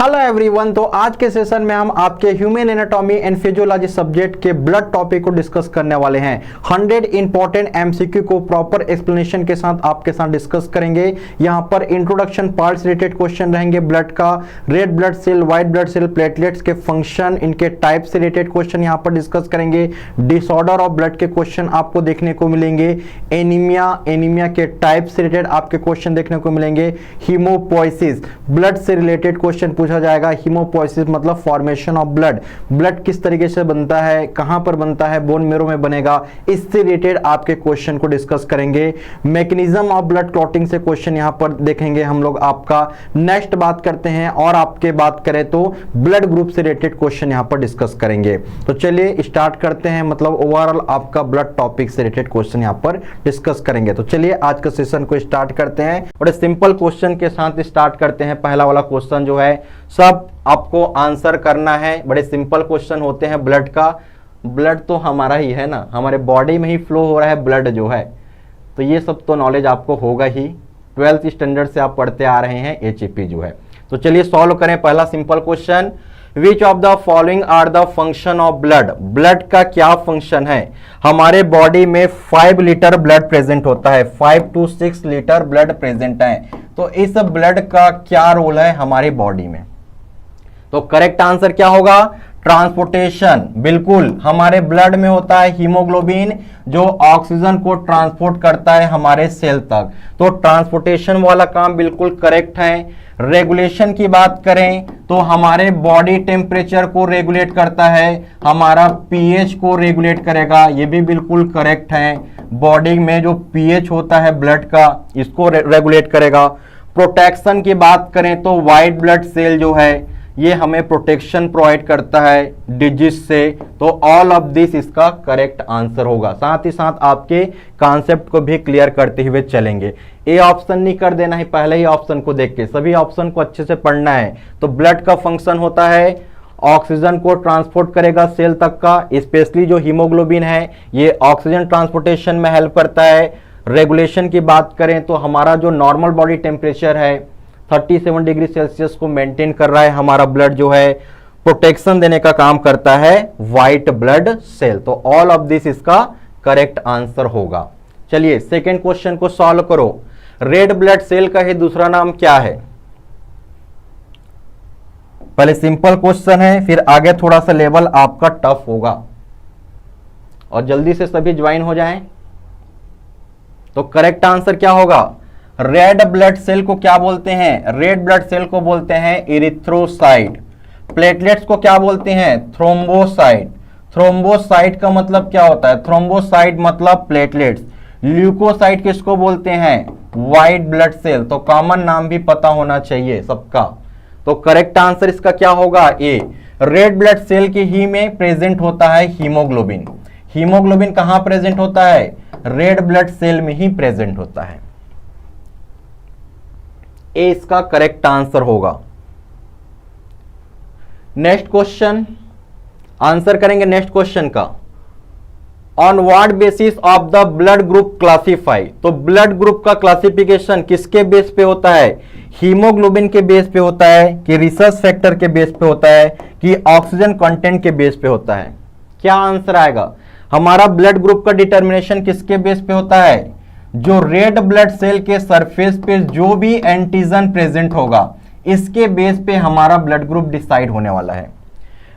Hello everyone. तो आज के सेशन में हम आपके human anatomy and physiology subject के ब्लड टॉपिक को डिस्कस करने वाले हैं। 100 इंपॉर्टेंट एमसीक्यू को प्रॉपर एक्सप्लेनेशन के साथ आपके साथ डिस्कस करेंगे। यहां पर इंट्रोडक्शन पार्ट्स रिलेटेड क्वेश्चन रहेंगे, ब्लड का, red blood cell, white blood cell, platelets के फंक्शन, इनके टाइप से रिलेटेड क्वेश्चन यहां पर डिस्कस करेंगे। डिसऑर्डर ऑफ ब्लड के क्वेश्चन आपको देखने को मिलेंगे। एनीमिया के टाइप से रिलेटेड आपके क्वेश्चन देखने को मिलेंगे। हीमोपोइसिस, ब्लड से रिलेटेड क्वेश्चन पूछा जाएगा। हीमोपोइसिस मतलब फॉर्मेशन ऑफ ब्लड, ब्लड किस तरीके से बनता है, कहां पर बनता है, बोन मेरो में बनेगा, इससे रिलेटेड आपके क्वेश्चन को डिस्कस करेंगे। मैकेनिज्म ऑफ ब्लड क्लॉटिंग से क्वेश्चन यहां पर देखेंगे हम लोग आपका। नेक्स्ट बात करते हैं और आपके बात करें तो ब्लड ग्रुप से रिलेटेड क्वेश्चन यहां पर डिस्कस करेंगे। तो चलिए स्टार्ट करते हैं, मतलब ओवरऑल आपका ब्लड टॉपिक से रिलेटेड क्वेश्चन यहां पर डिस्कस करेंगे। तो चलिए आज का सेशन को स्टार्ट करते हैं। बड़े सिंपल क्वेश्चन के साथ स्टार्ट करते हैं। पहला वाला क्वेश्चन जो है सब आपको आंसर करना है। बड़े सिंपल क्वेश्चन होते हैं ब्लड का। ब्लड तो हमारा ही है ना, हमारे बॉडी में ही फ्लो हो रहा है ब्लड जो है, तो ये सब तो नॉलेज आपको होगा ही। 12th स्टैंडर्ड से आप पढ़ते आ रहे हैं एचईपी जो है। तो चलिए सॉल्व करें पहला simple question. Which of the following are the function of blood, blood का क्या फंक्शन है। हमारे बॉडी में 5 लीटर ब्लड प्रेजेंट होता है, 5 to 6 लीटर ब्लड प्रेजेंट है। तो इस ब्लड का क्या रोल है हमारी बॉडी में। तो करेक्ट आंसर क्या होगा, ट्रांसपोर्टेशन। बिल्कुल, हमारे ब्लड में होता है हीमोग्लोबिन जो ऑक्सीजन को ट्रांसपोर्ट करता है हमारे सेल तक। तो ट्रांसपोर्टेशन वाला काम बिल्कुल करेक्ट है। रेगुलेशन की बात करें तो हमारे बॉडी टेम्परेचर को रेगुलेट करता है, हमारा पीएच को रेगुलेट करेगा, ये भी बिल्कुल करेक्ट है। बॉडी में जो पीएच होता है ब्लड का, इसको रेगुलेट करेगा। प्रोटेक्शन की बात करें तो व्हाइट ब्लड सेल जो है ये हमें प्रोटेक्शन प्रोवाइड करता है डिजीज से। तो ऑल ऑफ दिस इसका करेक्ट आंसर होगा। साथ ही साथ आपके कॉन्सेप्ट को भी क्लियर करते हुए चलेंगे। ए ऑप्शन नहीं कर देना है, पहले ही ऑप्शन को देख के सभी ऑप्शन को अच्छे से पढ़ना है। तो ब्लड का फंक्शन होता है ऑक्सीजन को ट्रांसपोर्ट करेगा सेल तक का, स्पेशली जो हीमोग्लोबिन है ये ऑक्सीजन ट्रांसपोर्टेशन में हेल्प करता है। रेगुलेशन की बात करें तो हमारा जो नॉर्मल बॉडी टेम्परेचर है 37 डिग्री सेल्सियस को मेंटेन कर रहा है हमारा ब्लड जो है। प्रोटेक्शन देने का काम करता है व्हाइट ब्लड सेल। तो ऑल ऑफ दिस इसका करेक्ट आंसर होगा। चलिए सेकेंड क्वेश्चन को सॉल्व करो। रेड ब्लड सेल का ही दूसरा नाम क्या है। पहले सिंपल क्वेश्चन है, फिर आगे थोड़ा सा लेवल आपका टफ होगा और जल्दी से सभी ज्वाइन हो जाएं। तो करेक्ट आंसर क्या होगा, रेड ब्लड सेल को क्या बोलते हैं, रेड ब्लड सेल को बोलते हैं इरिथ्रोसाइट। प्लेटलेट्स को क्या बोलते हैं, थ्रोम्बोसाइट। थ्रोम्बोसाइट का मतलब क्या होता है, थ्रोम्बोसाइट मतलब प्लेटलेट्स। ल्यूकोसाइट किसको बोलते हैं, व्हाइट ब्लड सेल। तो कॉमन नाम भी पता होना चाहिए सबका। तो करेक्ट आंसर इसका क्या होगा, ए। रेड ब्लड सेल के ही में प्रेजेंट होता है हीमोग्लोबिन। हीमोग्लोबिन कहां प्रेजेंट होता है, रेड ब्लड सेल में ही प्रेजेंट होता है। ए इसका करेक्ट आंसर होगा। नेक्स्ट क्वेश्चन आंसर करेंगे नेक्स्ट क्वेश्चन का। On what basis of the blood group classify. तो ब्लड ग्रुप का क्लासिफिकेशन किसके बेस पे होता है, हीमोग्लोबिन के बेस पे होता है कि रिसर्च फैक्टर के बेस पे होता है कि ऑक्सीजन कंटेंट के बेस पे होता है। क्या आंसर आएगा, हमारा ब्लड ग्रुप का डिटर्मिनेशन किसके बेस पे होता है, जो रेड ब्लड सेल के सरफेस पे जो भी एंटीजन प्रेजेंट होगा इसके बेस पे हमारा ब्लड ग्रुप डिसाइड होने वाला है।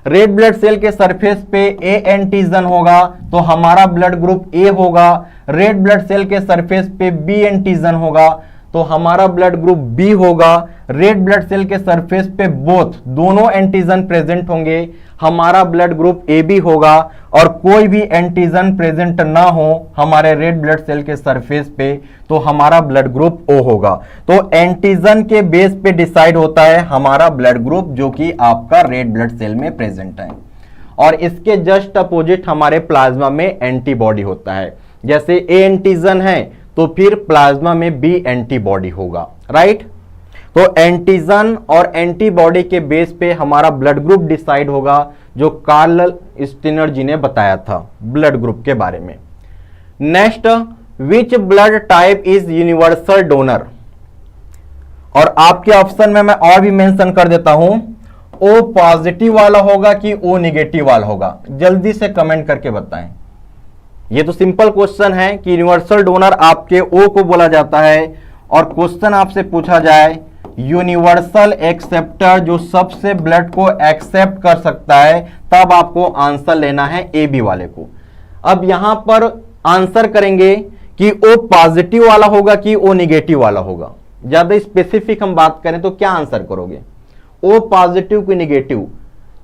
रेड ब्लड सेल के सरफेस पे ए एंटीजन होगा तो हमारा ब्लड ग्रुप ए होगा। रेड ब्लड सेल के सरफेस पे बी एंटीजन होगा तो हमारा ब्लड ग्रुप बी होगा। रेड ब्लड सेल के सरफेस पे बोथ दोनों एंटीजन प्रेजेंट होंगे, हमारा ब्लड ग्रुप ए बी होगा। और कोई भी एंटीजन प्रेजेंट ना हो हमारे रेड ब्लड सेल के सरफेस पे तो हमारा ब्लड ग्रुप ओ होगा। तो एंटीजन के बेस पे डिसाइड होता है हमारा ब्लड ग्रुप जो कि आपका रेड ब्लड सेल में प्रेजेंट है। और इसके जस्ट अपोजिट हमारे प्लाज्मा में एंटीबॉडी होता है। जैसे ए एंटीजन है तो फिर प्लाज्मा में बी एंटीबॉडी होगा, राइट। तो एंटीजन और एंटीबॉडी के बेस पे हमारा ब्लड ग्रुप डिसाइड होगा, जो कार्ल स्टिनर जी ने बताया था ब्लड ग्रुप के बारे में। Next, which blood type is universal donor. और आपके ऑप्शन में मैं और भी मेंशन कर देता हूं ओ पॉजिटिव वाला होगा कि ओ निगेटिव वाला होगा? जल्दी से कमेंट करके बताएं। ये तो सिंपल क्वेश्चन है कि यूनिवर्सल डोनर आपके ओ को बोला जाता है, और क्वेश्चन आपसे पूछा जाए यूनिवर्सल एक्सेप्टर जो सबसे ब्लड को एक्सेप्ट कर सकता है, तब आपको आंसर लेना है ए बी वाले को। अब यहां पर आंसर करेंगे कि ओ पॉजिटिव वाला होगा कि ओ निगेटिव वाला होगा। ज्यादा स्पेसिफिक हम बात करें तो क्या आंसर करोगे? ओ पॉजिटिव कि निगेटिव?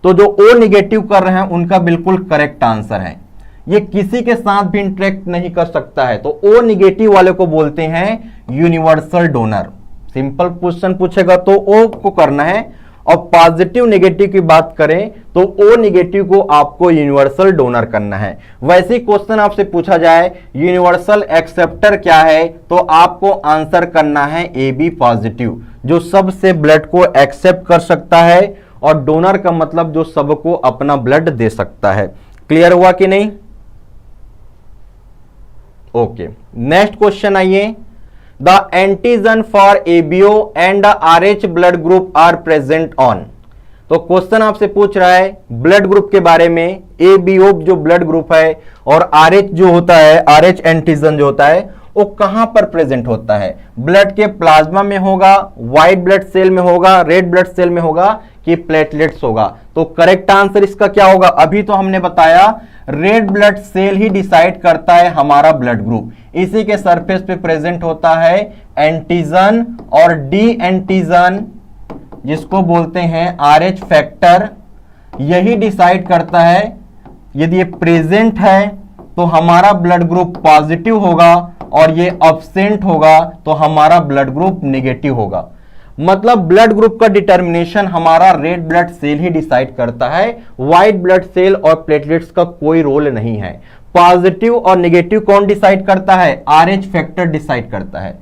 तो जो ओ निगेटिव कर रहे हैं उनका बिल्कुल करेक्ट आंसर है। ये किसी के साथ भी इंटरेक्ट नहीं कर सकता है, तो ओ निगेटिव वाले को बोलते हैं यूनिवर्सल डोनर। सिंपल क्वेश्चन पूछेगा तो ओ को करना है, और पॉजिटिव नेगेटिव की बात करें तो ओ निगेटिव को आपको यूनिवर्सल डोनर करना है। वैसे क्वेश्चन आपसे पूछा जाए यूनिवर्सल एक्सेप्टर क्या है, तो आपको आंसर करना है ए बी पॉजिटिव, जो सबसे ब्लड को एक्सेप्ट कर सकता है, और डोनर का मतलब जो सबको अपना ब्लड दे सकता है। क्लियर हुआ कि नहीं? ओके, नेक्स्ट क्वेश्चन आइए। The antigen for ABO and the Rh blood group are present on. तो क्वेश्चन आपसे पूछ रहा है ब्लड ग्रुप के बारे में, एबीओ जो ब्लड ग्रुप है और आरएच जो होता है, आरएच एंटीजन जो होता है वो कहां पर प्रेजेंट होता है? ब्लड के प्लाज्मा में होगा, व्हाइट ब्लड सेल में होगा, रेड ब्लड सेल में होगा कि प्लेटलेट्स होगा? तो करेक्ट आंसर इसका क्या होगा? अभी तो हमने बताया रेड ब्लड सेल ही डिसाइड करता है हमारा ब्लड ग्रुप। इसी के सरफेस पे प्रेजेंट होता है एंटीजन और डी एंटीजन, जिसको बोलते हैं आरएच फैक्टर। यही डिसाइड करता है यदि ये प्रेजेंट है तो हमारा ब्लड ग्रुप पॉजिटिव होगा, और ये अब्सेंट होगा तो हमारा ब्लड ग्रुप नेगेटिव होगा। मतलब ब्लड ग्रुप का डिटर्मिनेशन हमारा रेड ब्लड सेल ही डिसाइड करता है, व्हाइट ब्लड सेल और प्लेटलेट्स का कोई रोल नहीं है। पॉजिटिव और नेगेटिव कौन डिसाइड करता है? आरएच फैक्टर डिसाइड करता है।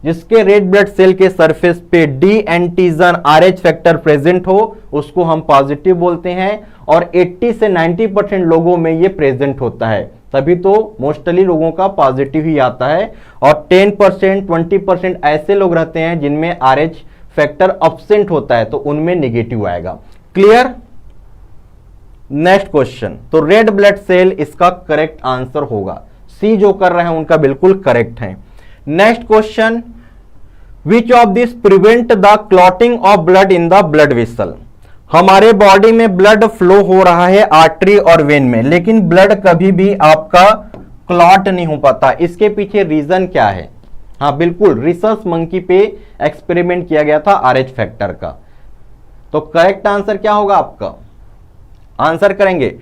जिसके रेड ब्लड सेल के सरफेस पे D antigen RH factor present हो उसको हम पॉजिटिव बोलते हैं, और 80 से 90% लोगों में ये प्रेजेंट होता है, तभी तो मोस्टली लोगों का पॉजिटिव ही आता है। और 10% 20% ऐसे लोग रहते हैं जिनमें आरएच फैक्टर अब्सेंट होता है, तो उनमें नेगेटिव आएगा। क्लियर? नेक्स्ट क्वेश्चन, तो रेड ब्लड सेल इसका करेक्ट आंसर होगा। सी जो कर रहे हैं उनका बिल्कुल करेक्ट है। Next question, which of this prevent the clotting of blood in the blood vessel? हमारे बॉडी में ब्लड फ्लो हो रहा है आर्टरी और वेन में, लेकिन ब्लड कभी भी आपका क्लॉट नहीं हो पाता। इसके पीछे रीजन क्या है? हाँ बिल्कुल, रिसर्च मंकी पे एक्सपेरिमेंट किया गया था आरएच फैक्टर का। तो करेक्ट आंसर क्या होगा आपका? आंसर करेंगे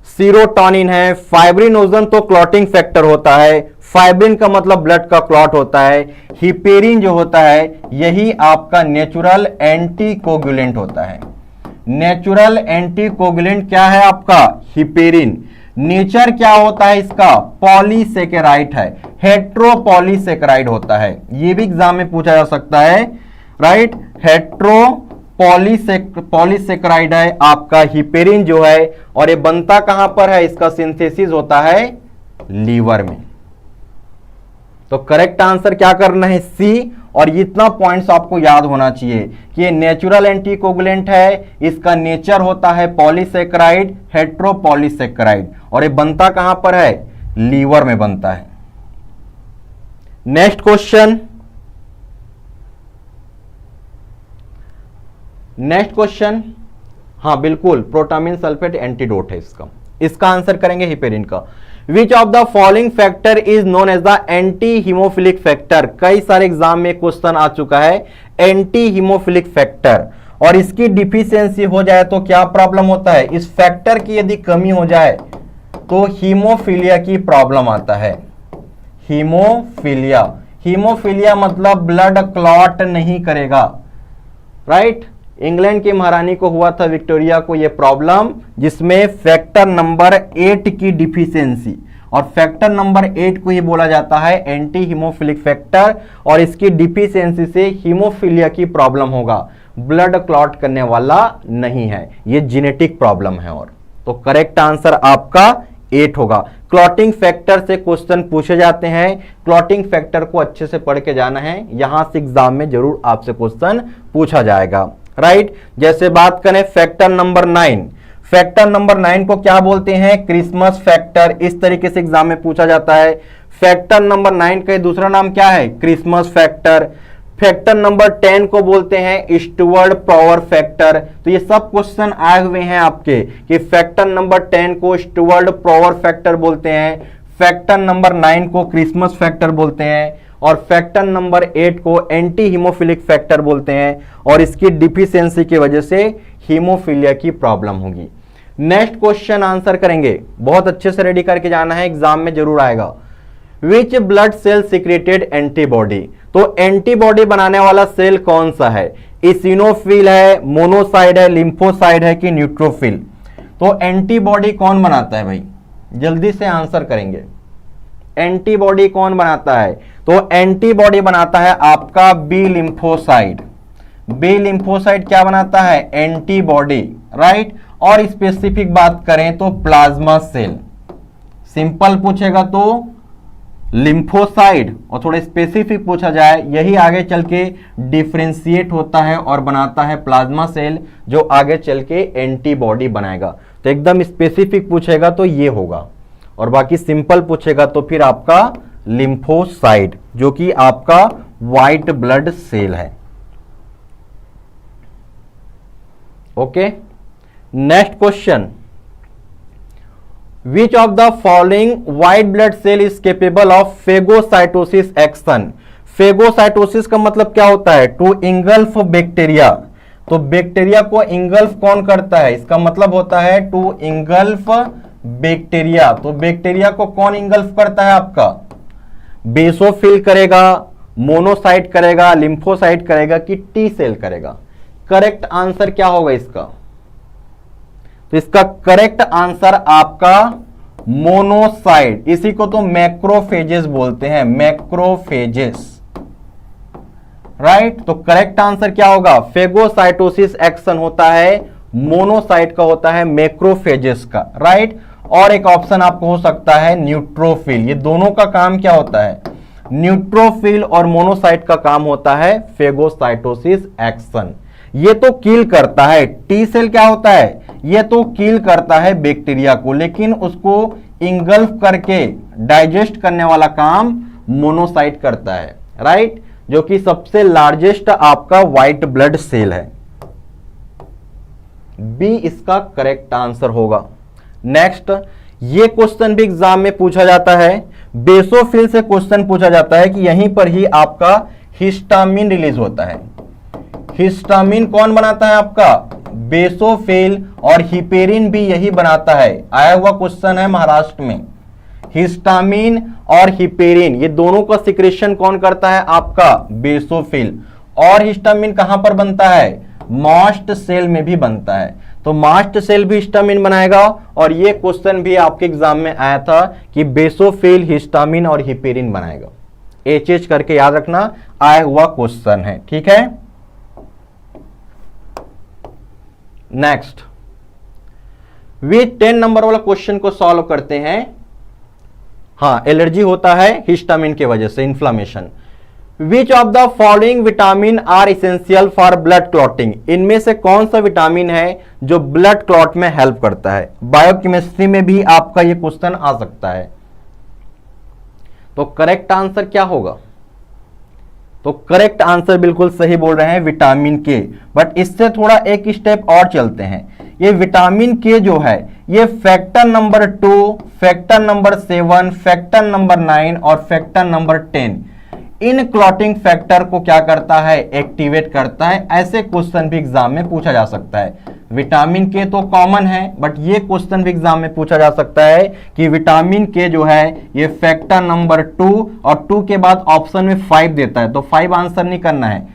सीरोटोनिन है, फाइब्रिनोजन तो क्लॉटिंग फैक्टर होता है, फाइब्रिन का मतलब ब्लड का क्लॉट होता है, हिपेरिन जो होता है यही आपका नेचुरल एंटीकोगुलेंट होता है। नेचुरल एंटीकोगुलेंट क्या है आपका? हिपेरिन। नेचर क्या होता है इसका? पॉलीसेकेराइड है, हेट्रोपॉलीसेकेराइड होता है। ये भी एग्जाम में पूछा जा सकता है, राइट? पॉलीसेकेराइड है आपका हिपेरिन जो है, और ये बनता कहां पर है? इसका सिंथेसिस होता है लीवर में। तो करेक्ट आंसर क्या करना है? सी। और इतना पॉइंट्स आपको याद होना चाहिए कि ये नेचुरल एंटीकोगुलेंट है, इसका नेचर होता है पॉलीसेकेराइड, हेट्रोपॉलीसेकेराइड, और ये बनता कहां पर है? लीवर में बनता है। नेक्स्ट क्वेश्चन, हाँ बिल्कुल, प्रोटामिन सल्फेट एंटीडोट है इसका। इसका आंसर करेंगे हिपेरिन का। Which of the following factor is known as the anti haemophilic factor? कई सारे एग्जाम में क्वेश्चन आ चुका है एंटी हीमोफिलिक फैक्टर, और इसकी डिफिशियंसी हो जाए तो क्या प्रॉब्लम होता है? इस फैक्टर की यदि कमी हो जाए तो हीमोफीलिया की प्रॉब्लम आता है। हीमोफीलिया, हीमोफीलिया मतलब ब्लड क्लॉट नहीं करेगा, राइट? इंग्लैंड की महारानी को हुआ था, विक्टोरिया को, यह प्रॉब्लम, जिसमें फैक्टर नंबर 8 की डिफिशियंसी, और फैक्टर नंबर 8 को ही बोला जाता है एंटी हीमोफिलिक फैक्टर, और इसकी डिफिशियंसी से हीमोफीलिया की प्रॉब्लम होगा, ब्लड क्लॉट करने वाला नहीं है, ये जेनेटिक प्रॉब्लम है। और तो करेक्ट आंसर आपका 8 होगा। क्लॉटिंग फैक्टर से क्वेश्चन पूछे जाते हैं, क्लॉटिंग फैक्टर को अच्छे से पढ़ के जाना है, यहां से एग्जाम में जरूर आपसे क्वेश्चन पूछा जाएगा। राइट। जैसे बात करें फैक्टर नंबर 9, फैक्टर नंबर 9 को क्या बोलते हैं, क्रिसमस फैक्टर, इस तरीके से एग्जाम में पूछा जाता है। फैक्टर नंबर 9 का दूसरा नाम क्या है, क्रिसमस फैक्टर। फैक्टर नंबर 10 को बोलते हैं स्टुअर्ट पावर फैक्टर। तो ये सब क्वेश्चन आए हुए हैं आपके कि फैक्टर नंबर 10 को स्टुअर्ट पावर फैक्टर बोलते हैं, फैक्टर नंबर 9 को क्रिसमस फैक्टर बोलते हैं, और फैक्टर नंबर 8 को एंटी हीमोफिलिक फैक्टर बोलते हैं, और इसकी डिफिशियंसी की वजह से हीमोफीलिया की प्रॉब्लम होगी। नेक्स्ट क्वेश्चन आंसर करेंगे, बहुत अच्छे से रेडी करके जाना है, एग्जाम में जरूर आएगा। Which blood cell secreted antibody, तो एंटीबॉडी बनाने वाला सेल कौन सा है, इसिनोफिल है, मोनोसाइड है, लिम्फोसाइड है कि न्यूट्रोफिल। तो एंटीबॉडी कौन बनाता है भाई, जल्दी से आंसर करेंगे। एंटीबॉडी कौन बनाता है, तो एंटीबॉडी बनाता है आपका बी लिम्फोसाइड। बी लिम्फोसाइड क्या बनाता है, एंटीबॉडी, राइट। और स्पेसिफिक बात करें तो प्लाज्मा सेल, सिंपल पूछेगा तो लिम्फोसाइड, और थोड़ा स्पेसिफिक पूछा जाए यही आगे चल के डिफरेंशिएट होता है और बनाता है प्लाज्मा सेल, जो आगे चल के एंटीबॉडी बनाएगा। तो एकदम स्पेसिफिक पूछेगा तो ये होगा, और बाकी सिंपल पूछेगा तो फिर आपका लिम्फोसाइड, जो कि आपका व्हाइट ब्लड सेल है। Okay, next question, Which of the following white blood cell is capable of phagocytosis action? Phagocytosis का मतलब क्या होता है, टू इंगल्फ बैक्टीरिया। तो बैक्टीरिया को इंगल्फ कौन करता है, इसका मतलब होता है टू इंगल्फ बैक्टीरिया। तो बैक्टीरिया को कौन इंगल्फ करता है आपका, बेसोफिल करेगा, मोनोसाइट करेगा, लिम्फोसाइट करेगा कि टी सेल करेगा। करेक्ट आंसर क्या होगा इसका, तो इसका करेक्ट आंसर आपका मोनोसाइट, इसी को तो मैक्रोफेजेस बोलते हैं, मैक्रोफेजेस, राइट। तो करेक्ट आंसर क्या होगा, फेगोसाइटोसिस एक्शन होता है मोनोसाइट का, होता है मैक्रोफेजेस का, राइट। और एक ऑप्शन आपको हो सकता है न्यूट्रोफिल। ये दोनों का काम क्या होता है, न्यूट्रोफिल और मोनोसाइट का काम होता है फेगोसाइटोसिस एक्शन। ये तो किल करता है, टी सेल क्या होता है, ये तो किल करता है बैक्टीरिया को, लेकिन उसको इंगल्फ करके डाइजेस्ट करने वाला काम मोनोसाइट करता है, राइट, जो कि सबसे लार्जेस्ट आपका व्हाइट ब्लड सेल है। बी इसका करेक्ट आंसर होगा। नेक्स्ट, ये क्वेश्चन भी एग्जाम में पूछा जाता है, बेसोफिल से क्वेश्चन पूछा जाता है कि यहीं पर ही आपका हिस्टामिन रिलीज होता है। हिस्टामिन कौन बनाता है आपका, बेसोफिल, और हिपेरिन भी यही बनाता है। आया हुआ क्वेश्चन है महाराष्ट्र में। हिस्टामिन और हिपेरिन ये दोनों का सिक्रेशन कौन करता है आपका, बेसोफिल। और हिस्टामिन कहां पर बनता है, मास्ट सेल में भी बनता है। तो मास्ट सेल भी हिस्टामिन बनाएगा, और ये क्वेश्चन भी आपके एग्जाम में आया था कि बेसोफिल, हिस्टामिन और हिपेरिन बनाएगा। एच करके याद रखना, आया हुआ क्वेश्चन है, ठीक है। नेक्स्ट, वे 10 नंबर वाला क्वेश्चन को सॉल्व करते हैं। हाँ, एलर्जी होता है हिस्टामिन के वजह से, inflammation. Which of the following vitamin are essential for blood clotting, इनमें से कौन सा विटामिन है जो ब्लड क्लॉट में हेल्प करता है। बायोकेमिस्ट्री में भी आपका यह क्वेश्चन आ सकता है। तो करेक्ट आंसर क्या होगा, तो करेक्ट आंसर बिल्कुल सही बोल रहे हैं, विटामिन के। बट इससे थोड़ा एक स्टेप और चलते हैं। ये विटामिन के जो है ये factor number 2, factor number 7, factor number 9 और फैक्टर नंबर 10 इन क्लॉटिंग फैक्टर को क्या करता है, एक्टिवेट करता है। ऐसे क्वेश्चन भी एग्जाम में पूछा जा सकता है। विटामिन के तो कॉमन है, बट ये क्वेश्चन भी एग्जाम में पूछा जा सकता है कि विटामिन के जो है ये फैक्टर नंबर 2 और 2 के बाद ऑप्शन में 5 देता है, तो 5 आंसर नहीं करना है,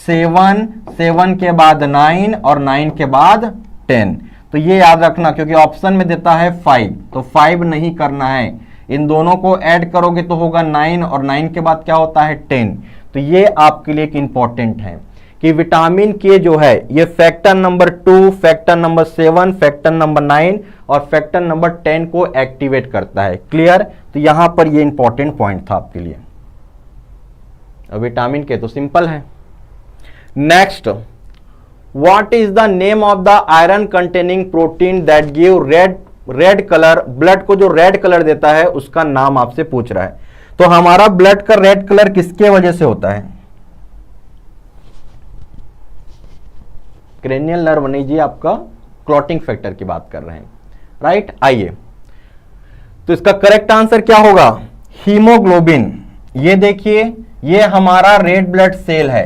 7, 7 के बाद 9 और 9 के बाद 10। तो ये याद रखना, क्योंकि ऑप्शन में देता है 5, तो 5 नहीं करना है। इन दोनों को ऐड करोगे तो होगा 9 और 9 के बाद क्या होता है 10। तो ये आपके लिए एक इंपॉर्टेंट है कि विटामिन के जो है ये factor number 2, factor number 7, factor number 9 और फैक्टर नंबर 10 को एक्टिवेट करता है। क्लियर, तो यहां पर ये इंपॉर्टेंट पॉइंट था आपके लिए। विटामिन के तो सिंपल है। Next, what is the name of the iron containing protein that give red colour, blood को जो रेड कलर देता है उसका नाम आपसे पूछ रहा है। तो हमारा ब्लड का रेड कलर किसके वजह से होता है? क्रेनियल नर्व नहीं जी, आपका क्लॉटिंग फैक्टर की बात कर रहे हैं, राइट। आइए, तो इसका करेक्ट आंसर क्या होगा? हीमोग्लोबिन। ये देखिए, ये हमारा रेड ब्लड सेल है,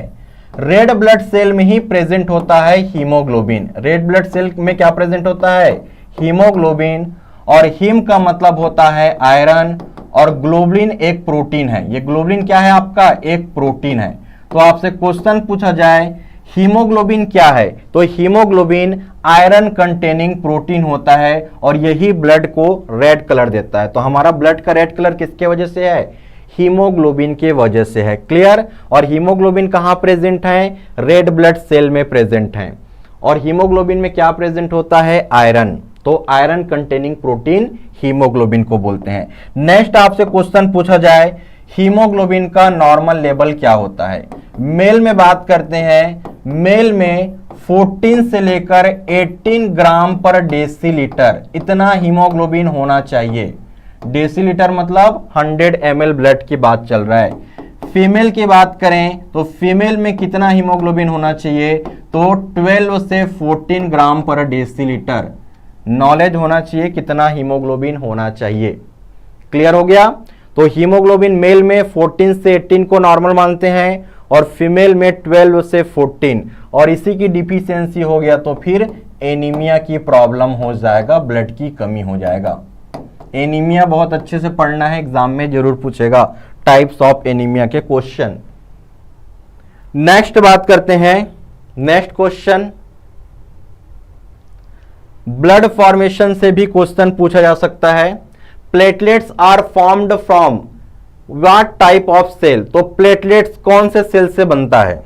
रेड ब्लड सेल में ही प्रेजेंट होता है हीमोग्लोबिन। रेड ब्लड सेल में क्या प्रेजेंट होता है? हीमोग्लोबिन। और हीम का मतलब होता है आयरन, और ग्लोबुलिन एक प्रोटीन है। ये ग्लोबुलिन क्या है? आपका एक प्रोटीन है। तो आपसे क्वेश्चन पूछा जाए हीमोग्लोबिन क्या है, तो हीमोग्लोबिन आयरन कंटेनिंग प्रोटीन होता है और यही ब्लड को रेड कलर देता है। तो हमारा ब्लड का रेड कलर किसके वजह से है? हीमोग्लोबिन के वजह से है। क्लियर। और हीमोग्लोबिन कहां प्रेजेंट है? रेड ब्लड सेल में प्रेजेंट है। और हीमोग्लोबिन में क्या प्रेजेंट होता है? आयरन। तो आयरन कंटेनिंग प्रोटीन हीमोग्लोबिन को बोलते हैं। नेक्स्ट आपसे क्वेश्चन पूछा जाए हीमोग्लोबिन का नॉर्मल लेवल क्या होता है? मेल में बात करते हैं, मेल में 14 से लेकर 18 ग्राम पर डेसीलीटर इतना हीमोग्लोबिन होना चाहिए। डेसीलीटर मतलब 100 ml ब्लड की बात चल रहा है। फीमेल की बात करें तो फीमेल में कितना हीमोग्लोबिन होना चाहिए? तो 12 से 14 ग्राम पर डेसीलीटर नॉलेज होना चाहिए कितना हीमोग्लोबिन होना चाहिए। क्लियर हो गया। तो हीमोग्लोबिन मेल में 14 से 18 को नॉर्मल मानते हैं और फीमेल में 12 से 14, और इसी की डिफिशियंसी हो गया तो फिर एनीमिया की प्रॉब्लम हो जाएगा, ब्लड की कमी हो जाएगा। एनीमिया बहुत अच्छे से पढ़ना है, एग्जाम में जरूर पूछेगा टाइप्स ऑफ एनीमिया के क्वेश्चन। नेक्स्ट बात करते हैं, नेक्स्ट क्वेश्चन ब्लड फॉर्मेशन से भी क्वेश्चन पूछा जा सकता है। Platelets are formed from what type of cell? तो प्लेटलेट्स कौन से सेल से बनता है?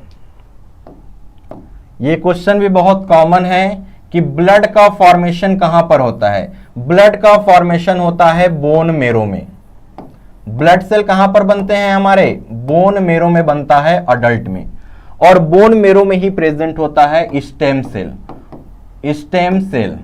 यह क्वेश्चन भी बहुत कॉमन है कि ब्लड का फॉर्मेशन कहां पर होता है? ब्लड का फॉर्मेशन होता है बोन मेरो में। ब्लड सेल कहां पर बनते हैं हमारे? बोन मेरो में बनता है अडल्ट में, और बोन मेरो में ही प्रेजेंट होता है स्टेम सेल, स्टेम सेल,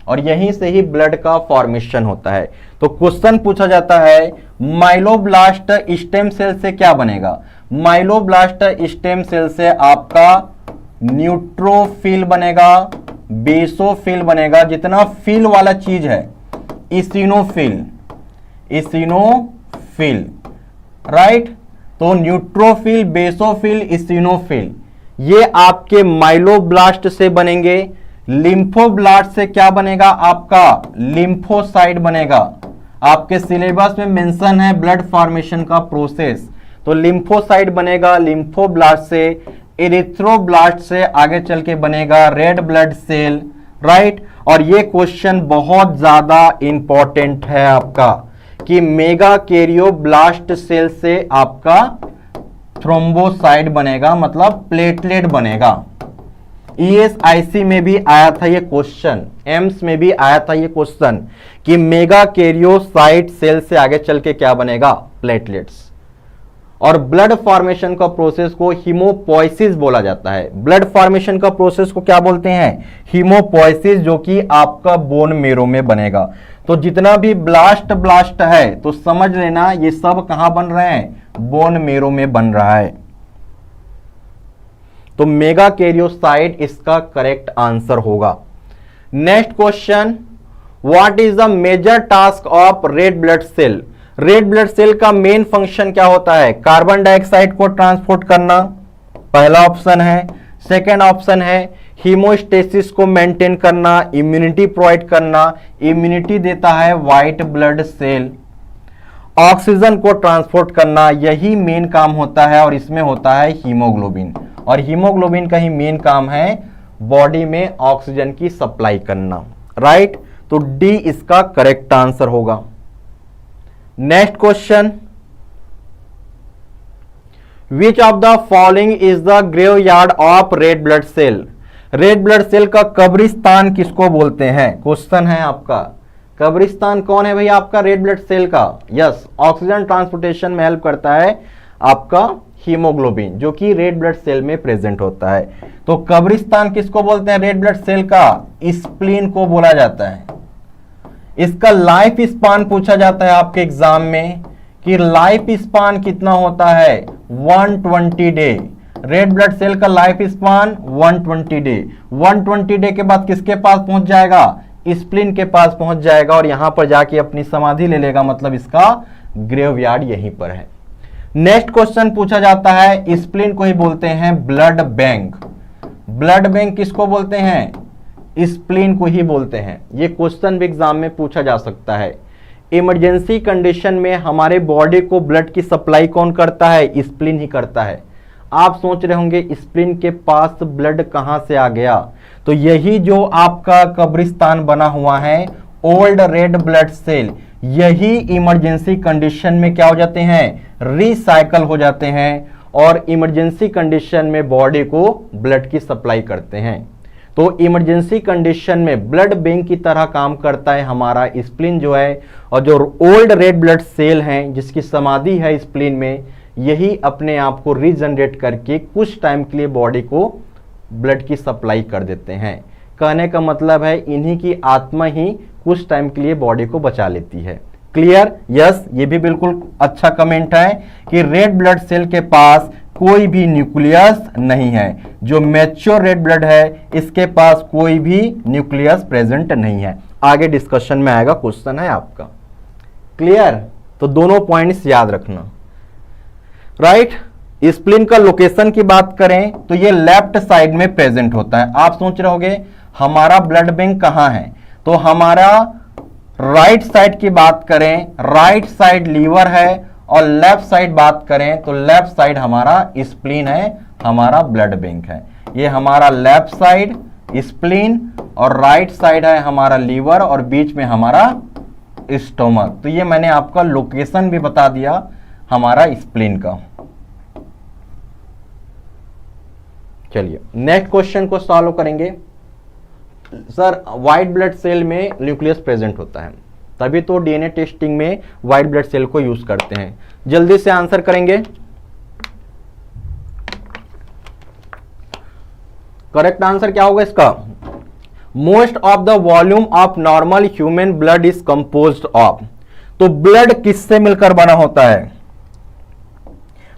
और यहीं से ही ब्लड का फॉर्मेशन होता है। तो क्वेश्चन पूछा जाता है माइलोब्लास्ट स्टेम सेल से क्या बनेगा? माइलोब्लास्ट स्टेम सेल से आपका न्यूट्रोफिल बनेगा, बेसोफिल बनेगा, जितना फिल वाला चीज है, इसिनोफिल, इसिनोफिल, राइट। तो न्यूट्रोफिल, बेसोफिल, इसिनोफिल ये आपके माइलोब्लास्ट से बनेंगे। लिम्फोब्लास्ट से क्या बनेगा? आपका लिम्फोसाइट बनेगा। आपके सिलेबस में मेंशन है ब्लड फॉर्मेशन का प्रोसेस, तो लिम्फोसाइट बनेगा। लिम्फोब्लास्ट से, एरिथ्रोब्लास्ट से आगे चल के बनेगा रेड ब्लड सेल, राइट। और ये क्वेश्चन बहुत ज्यादा इंपॉर्टेंट है आपका कि मेगा कैरियोब्लास्ट सेल से आपका थ्रोम्बोसाइट बनेगा, मतलब प्लेटलेट बनेगा। ESIC में भी आया था ये क्वेश्चन, एम्स में भी आया था ये क्वेश्चन कि मेगा कैरियोसाइट सेल से आगे चल के क्या बनेगा? प्लेटलेट्स। और ब्लड फॉर्मेशन का प्रोसेस को हीमोपोइसिस बोला जाता है। ब्लड फॉर्मेशन का प्रोसेस को क्या बोलते हैं? हीमोपोइसिस, जो कि आपका बोन मेरो में बनेगा। तो जितना भी ब्लास्ट है तो समझ लेना ये सब कहां बन रहे हैं? बोन मेरो में बन रहा है। तो मेगा कैरियोसाइट इसका करेक्ट आंसर होगा। Next question, what is the major task of red blood cell? Red blood cell का मेन फंक्शन क्या होता है? कार्बन डाइऑक्साइड को ट्रांसपोर्ट करना, पहला ऑप्शन है। सेकेंड ऑप्शन है हीमोस्टेसिस को मेंटेन करना, इम्यूनिटी प्रोवाइड करना, इम्यूनिटी देता है व्हाइट ब्लड सेल। ऑक्सीजन को ट्रांसपोर्ट करना, यही मेन काम होता है, और इसमें होता है हीमोग्लोबिन, और हीमोग्लोबिन का ही मेन काम है बॉडी में ऑक्सीजन की सप्लाई करना, राइट। तो डी इसका करेक्ट आंसर होगा। Next question, which of the following is the graveyard of red blood cell? Red blood cell का कब्रिस्तान किसको बोलते हैं? क्वेश्चन है आपका, कब्रिस्तान कौन है भाई आपका रेड ब्लड सेल का? यस, ऑक्सीजन ट्रांसपोर्टेशन में हेल्प करता है आपका हीमोग्लोबिन, जो कि रेड ब्लड सेल में प्रेजेंट होता है। तो कब्रिस्तान किसको बोलते हैं रेड ब्लड सेल का? स्प्लीन को बोला जाता है। इसका लाइफ स्पान पूछा जाता है आपके एग्जाम में कि लाइफ स्पान कितना होता है? 120 डे। रेड ब्लड सेल का लाइफ स्पान 120 डे। 120 डे के बाद किसके पास पहुंच जाएगा? स्प्लीन के पास पहुंच जाएगा और यहां पर जाके अपनी समाधि ले लेगा, मतलब इसका ग्रेवयार्ड यहीं पर है। नेक्स्ट क्वेश्चन पूछा जाता है, स्प्लीन को ही बोलते हैं ब्लड बैंक। ब्लड बैंक किसको बोलते हैं? स्प्लीन को ही बोलते हैं। ये क्वेश्चन भी एग्जाम में पूछा जा सकता है। इमरजेंसी कंडीशन में हमारे बॉडी को ब्लड की सप्लाई कौन करता है? स्प्लीन ही करता है। आप सोच रहे होंगे स्प्लीन के पास ब्लड कहां से आ गया? तो यही जो आपका कब्रिस्तान बना हुआ है, ओल्ड रेड ब्लड सेल, यही इमरजेंसी कंडीशन में क्या हो जाते हैं? रिसाइकल हो जाते हैं और इमरजेंसी कंडीशन में बॉडी को ब्लड की सप्लाई करते हैं। तो इमरजेंसी कंडीशन में ब्लड बैंक की तरह काम करता है हमारा स्प्लीन जो है, और जो ओल्ड रेड ब्लड सेल हैं जिसकी समाधि है स्प्लीन में, यही अपने आप को रीजनरेट करके कुछ टाइम के लिए बॉडी को ब्लड की सप्लाई कर देते हैं। कहने का मतलब है इन्हीं की आत्मा ही कुछ टाइम के लिए बॉडी को बचा लेती है। क्लियर? यस, ये भी बिल्कुल अच्छा कमेंट है कि रेड ब्लड सेल के पास कोई भी न्यूक्लियस नहीं है। जो मैच्योर रेड ब्लड है इसके पास कोई भी न्यूक्लियस प्रेजेंट नहीं है। आगे डिस्कशन में आएगा, क्वेश्चन है आपका। क्लियर? तो दोनों पॉइंट्स याद रखना। राइट? स्प्लीन का लोकेशन की बात करें तो ये लेफ्ट साइड में प्रेजेंट होता है। आप सोच रहे होंगे हमारा ब्लड बैंक कहां है? तो हमारा राइट साइड की बात करें, राइट साइड लीवर है, और लेफ्ट साइड बात करें तो लेफ्ट साइड हमारा स्प्लीन है, हमारा ब्लड बैंक है। ये हमारा लेफ्ट साइड स्प्लीन और राइट साइड है हमारा लीवर और बीच में हमारा स्टोमक। तो ये मैंने आपका लोकेशन भी बता दिया हमारा स्प्लीन का। चलिए नेक्स्ट क्वेश्चन को सॉल्व करेंगे। सर व्हाइट ब्लड सेल में न्यूक्लियस प्रेजेंट होता है, तभी तो डीएनए टेस्टिंग में व्हाइट ब्लड सेल को यूज करते हैं। जल्दी से आंसर करेंगे। करेक्ट आंसर क्या होगा इसका? Most of the volume of normal human blood is composed of. तो ब्लड किससे मिलकर बना होता है?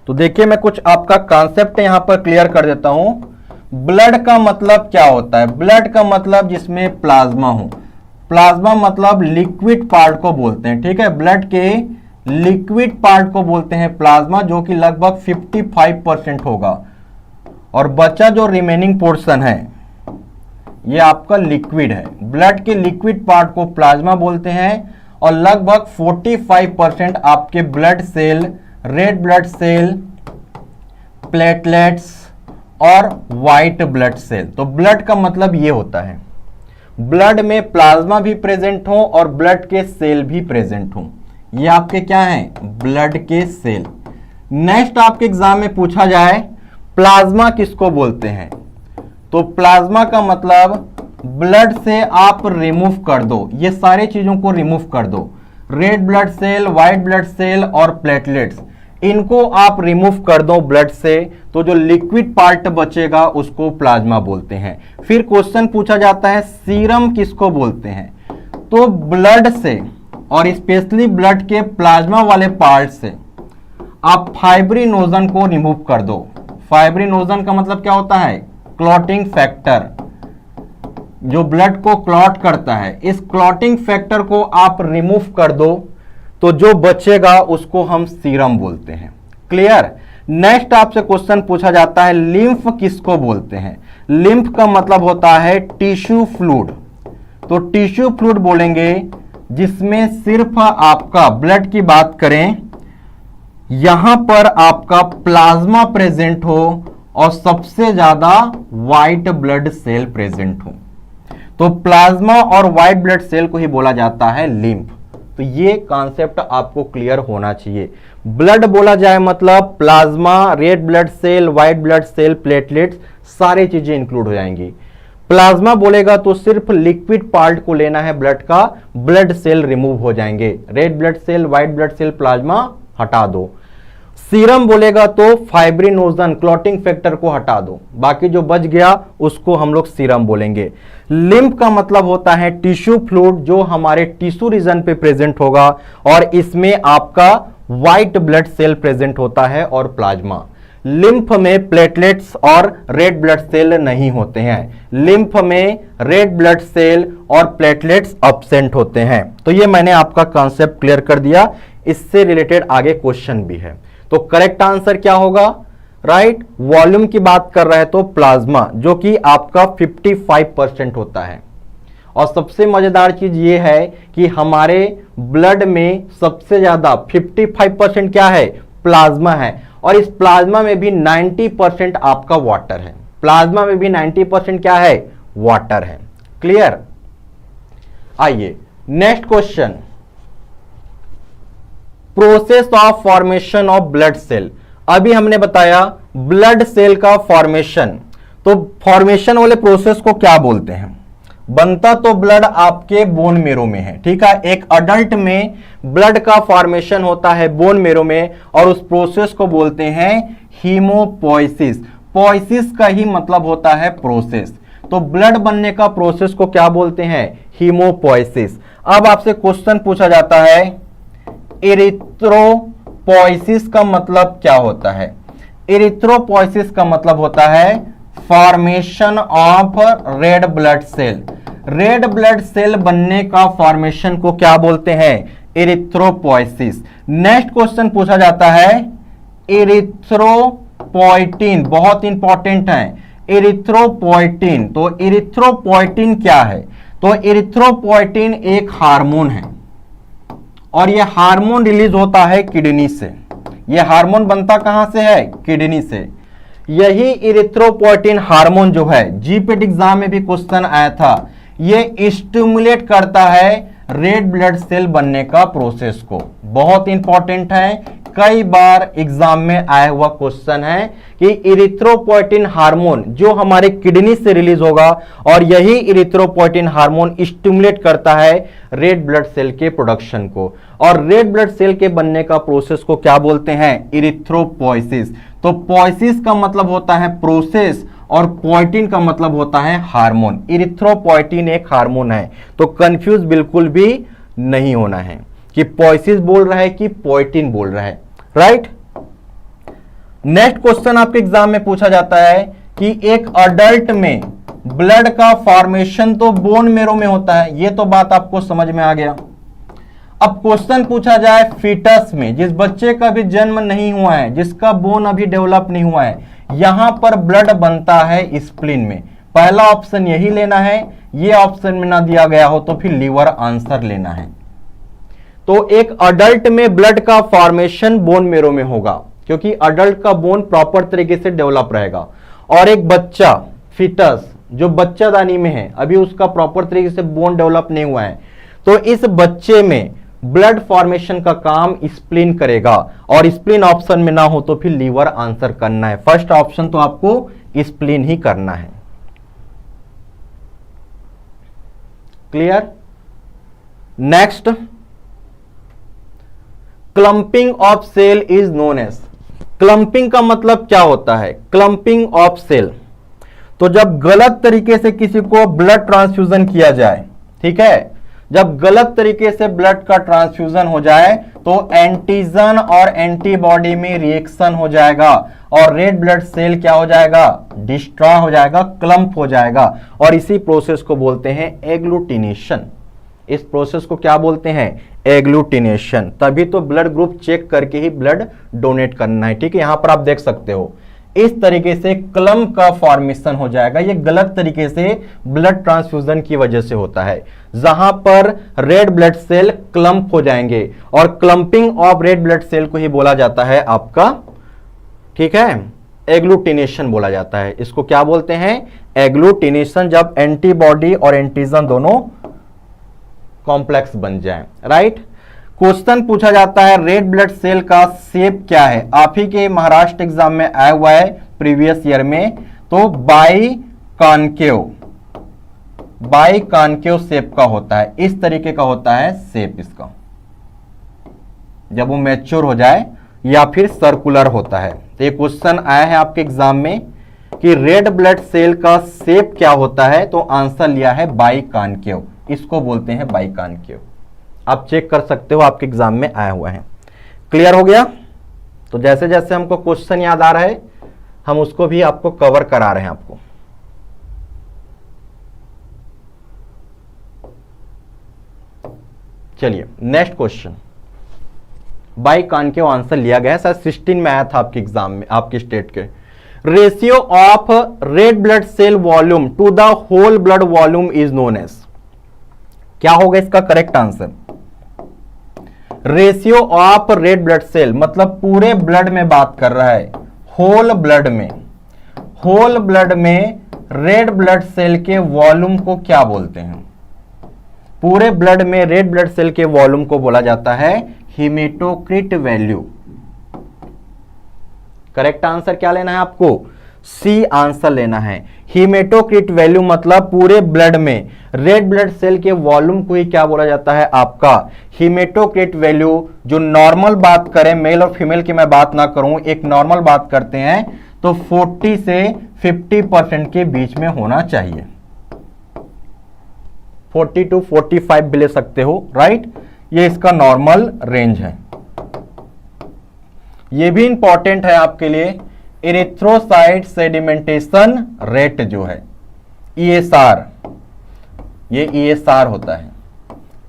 तो देखिए मैं कुछ आपका कॉन्सेप्ट यहां पर क्लियर कर देता हूं। ब्लड का मतलब क्या होता है? ब्लड का मतलब जिसमें प्लाज्मा हो। प्लाज्मा मतलब लिक्विड पार्ट को बोलते हैं, ठीक है? ब्लड के लिक्विड पार्ट को बोलते हैं प्लाज्मा, जो कि लगभग 55% होगा, और बचा जो रिमेनिंग पोर्शन है ये आपका लिक्विड है। ब्लड के लिक्विड पार्ट को प्लाज्मा बोलते हैं, और लगभग 45% आपके blood cell, red blood cell, platelets और व्हाइट ब्लड सेल। तो ब्लड का मतलब ये होता है ब्लड में प्लाज्मा भी प्रेजेंट हो और ब्लड के सेल भी प्रेजेंट हो। ये आपके क्या हैं? ब्लड के सेल। नेक्स्ट आपके एग्जाम में पूछा जाए प्लाज्मा किसको बोलते हैं? तो प्लाज्मा का मतलब ब्लड से आप रिमूव कर दो, ये सारे चीजों को रिमूव कर दो। Red blood cell, white blood cell और प्लेटलेट्स, इनको आप रिमूव कर दो ब्लड से, तो जो लिक्विड पार्ट बचेगा उसको प्लाज्मा बोलते हैं। फिर क्वेश्चन पूछा जाता है सीरम किसको बोलते हैं? तो ब्लड से और स्पेशली ब्लड के प्लाज्मा वाले पार्ट से आप फाइब्रिनोजन को रिमूव कर दो। फाइब्रिनोजन का मतलब क्या होता है? क्लॉटिंग फैक्टर, जो ब्लड को क्लॉट करता है। इस क्लॉटिंग फैक्टर को आप रिमूव कर दो तो जो बचेगा उसको हम सीरम बोलते हैं। क्लियर? नेक्स्ट आपसे क्वेश्चन पूछा जाता है लिम्फ किसको बोलते हैं? लिम्फ का मतलब होता है टिश्यू फ्लूइड। तो टिश्यू फ्लूइड बोलेंगे जिसमें सिर्फ आपका ब्लड की बात करें, यहां पर आपका प्लाज्मा प्रेजेंट हो और सबसे ज्यादा व्हाइट ब्लड सेल प्रेजेंट हो। तो प्लाज्मा और व्हाइट ब्लड सेल को ही बोला जाता है लिम्फ। तो ये कॉन्सेप्ट आपको क्लियर होना चाहिए। ब्लड बोला जाए मतलब plasma, red blood cell, white blood cell, platelets, सारी चीजें इंक्लूड हो जाएंगी। प्लाज्मा बोलेगा तो सिर्फ लिक्विड पार्ट को लेना है ब्लड का, ब्लड सेल रिमूव हो जाएंगे। Red blood cell, white blood cell, plasma हटा दो। सीरम बोलेगा तो फाइब्रिनोजन क्लॉटिंग फैक्टर को हटा दो, बाकी जो बच गया उसको हम लोग सीरम बोलेंगे। लिम्फ का मतलब होता है टिश्यू फ्लूइड, जो हमारे टिश्यू रीजन पे प्रेजेंट होगा, और इसमें आपका व्हाइट ब्लड सेल प्रेजेंट होता है और प्लाज्मा। लिम्फ में प्लेटलेट्स और रेड ब्लड सेल नहीं होते हैं, लिम्फ में रेड ब्लड सेल और प्लेटलेट्स एब्सेंट होते हैं। तो ये मैंने आपका कॉन्सेप्ट क्लियर कर दिया, इससे रिलेटेड आगे क्वेश्चन भी है। तो करेक्ट आंसर क्या होगा? राइट, वॉल्यूम की बात कर रहे हैं तो प्लाज्मा, जो कि आपका 55% होता है। और सबसे मजेदार चीज ये है कि हमारे ब्लड में सबसे ज्यादा 55% क्या है? प्लाज्मा है, और इस प्लाज्मा में भी 90% आपका वाटर है। प्लाज्मा में भी 90% क्या है? वाटर है। क्लियर? आइए next question, process of formation of blood cell. अभी हमने बताया ब्लड सेल का फॉर्मेशन, तो फॉर्मेशन वाले प्रोसेस को क्या बोलते हैं? बनता तो ब्लड आपके बोन मेरो में है, ठीक है। एक अडल्ट में ब्लड का फॉर्मेशन होता है बोन मेरो में, और उस प्रोसेस को बोलते हैं हीमोपोइसिस। पोइसिस का ही मतलब होता है प्रोसेस, तो ब्लड बनने का प्रोसेस को क्या बोलते हैं? हीमोपोइसिस। अब आपसे क्वेश्चन पूछा जाता है इरिथ्रोपोइसिस का मतलब क्या होता है? इरिथ्रोपोइसिस का मतलब होता है formation of red blood cell. Red blood cell बनने का फॉर्मेशन को क्या बोलते हैं? इरिथ्रोपोइसिस। नेक्स्ट क्वेश्चन पूछा जाता है इरिथ्रोपोइटिन, बहुत इंपॉर्टेंट है इरिथ्रोपोइटिन। तो इरिथ्रोपोइटिन क्या है? तो इरिथ्रोपोइटिन एक हार्मोन है, और यह हार्मोन रिलीज होता है किडनी से। यह हार्मोन बनता कहां से है? किडनी से। यही इरिथ्रोपोइटिन हार्मोन जो है, जीपीटी एग्जाम में भी क्वेश्चन आया था, ये स्टिमुलेट करता है रेड ब्लड सेल बनने का प्रोसेस को। बहुत इंपॉर्टेंट है, कई बार एग्जाम में आया हुआ क्वेश्चन है कि इरिथ्रोपोइटिन हार्मोन जो हमारे किडनी से रिलीज होगा, और यही इरिथ्रोपोइटिन हार्मोन स्टिमुलेट करता है रेड ब्लड सेल के प्रोडक्शन को, और रेड ब्लड सेल के बनने का प्रोसेस को क्या बोलते हैं? इरिथ्रोपोइसिस। तो पोइसिस का मतलब होता है प्रोसेस, और पोइटिन का मतलब होता है हार्मोन। इरिथ्रोपोइटिन एक हार्मोन है, तो कंफ्यूज बिल्कुल भी नहीं होना है कि पोइसिस बोल रहा है कि पोइटिन बोल रहा है। राइट। नेक्स्ट क्वेश्चन आपके एग्जाम में पूछा जाता है कि एक अडल्ट में ब्लड का फॉर्मेशन तो बोन मेरो में होता है, ये तो बात आपको समझ में आ गया। अब क्वेश्चन पूछा जाए फीटस में, जिस बच्चे का भी जन्म नहीं हुआ है, जिसका बोन अभी डेवलप नहीं हुआ है, यहां पर ब्लड बनता है स्प्लीन में। पहला ऑप्शन यही लेना है, ये ऑप्शन में ना दिया गया हो तो फिर लीवर आंसर लेना है। तो एक अडल्ट में ब्लड का फॉर्मेशन बोन मेरो में होगा, क्योंकि अडल्ट का बोन प्रॉपर तरीके से डेवलप रहेगा, और एक बच्चा फीटस जो बच्चादानी में है, अभी उसका प्रॉपर तरीके से बोन डेवलप नहीं हुआ है, तो इस बच्चे में ब्लड फॉर्मेशन का काम स्प्लीन करेगा, और स्प्लीन ऑप्शन में ना हो तो फिर लीवर आंसर करना है। फर्स्ट ऑप्शन तो आपको स्प्लीन ही करना है। Clear? Next, clumping of cell is known as. Clumping का मतलब क्या होता है? क्लंपिंग ऑफ सेल, तो जब गलत तरीके से किसी को ब्लड ट्रांसफ्यूजन किया जाए, ठीक है, जब गलत तरीके से ब्लड का ट्रांसफ्यूजन हो जाए तो एंटीजन और एंटीबॉडी में रिएक्शन हो जाएगा, और रेड ब्लड सेल क्या हो जाएगा? डिस्ट्रॉय हो जाएगा, क्लम्प हो जाएगा, और इसी प्रोसेस को बोलते हैं एग्लूटिनेशन। इस प्रोसेस को क्या बोलते हैं? एग्लूटिनेशन। तभी तो ब्लड ग्रुप चेक करके ही ब्लड डोनेट करना है, ठीक है। यहां पर आप देख सकते हो इस तरीके से क्लम्प का फॉर्मेशन हो जाएगा। ये गलत तरीके से ब्लड ट्रांसफ्यूजन की वजह से होता है, जहां पर रेड ब्लड सेल क्लम्प हो जाएंगे, और clumping of red blood cell को ही बोला जाता है आपका, ठीक है, एग्लूटिनेशन बोला जाता है। इसको क्या बोलते हैं? एग्लूटिनेशन, जब एंटीबॉडी और एंटीजन दोनों कॉम्प्लेक्स बन जाए। राइट। क्वेश्चन पूछा जाता है रेड ब्लड सेल का शेप क्या है? आप ही के महाराष्ट्र एग्जाम में आया हुआ है प्रीवियस ईयर में, तो बाई कॉन्केव शेप का होता है। इस तरीके का होता है शेप इसका। जब वो मैच्योर हो जाए या फिर सर्कुलर होता है। तो ये क्वेश्चन आया है आपके एग्जाम में कि रेड ब्लड सेल का शेप क्या होता है, तो आंसर लिया है बाइकॉन्केव, इसको बोलते हैं बाइकॉन्केव। आप चेक कर सकते हो, आपके एग्जाम में आया हुआ है। क्लियर हो गया? तो जैसे जैसे हमको क्वेश्चन याद आ रहा है हम उसको भी आपको कवर करा रहे हैं आपको। चलिए नेक्स्ट क्वेश्चन, बाइकॉन्केव आंसर लिया गया है, शायद 16 में आया था आपके एग्जाम में, आपके स्टेट के। Ratio of red blood cell volume to the whole blood volume is known as, क्या होगा इसका correct answer? Ratio of red blood cell मतलब पूरे ब्लड में बात कर रहा है, होल ब्लड में, होल ब्लड में रेड ब्लड सेल के वॉल्यूम को क्या बोलते हैं? पूरे ब्लड में रेड ब्लड सेल के वॉल्यूम को बोला जाता है हीमेटोक्रिट वैल्यू। करेक्ट आंसर क्या लेना है आपको? सी आंसर लेना है। हीमेटोक्रिट वैल्यू मतलब पूरे ब्लड में रेड ब्लड सेल के वॉल्यूम को ही क्या बोला जाता है आपका? Haematocrit value. जो नॉर्मल बात करें, मेल और फीमेल की मैं बात ना करूं, एक नॉर्मल बात करते हैं तो 40 से 50% के बीच में होना चाहिए। 40 to 45 भी ले सकते हो, राइट? ये इसका नॉर्मल रेंज है। ये भी इंपॉर्टेंट है आपके लिए, इरिथ्रोसाइट सेडिमेंटेशन रेट जो है ESR, ये ESR होता है,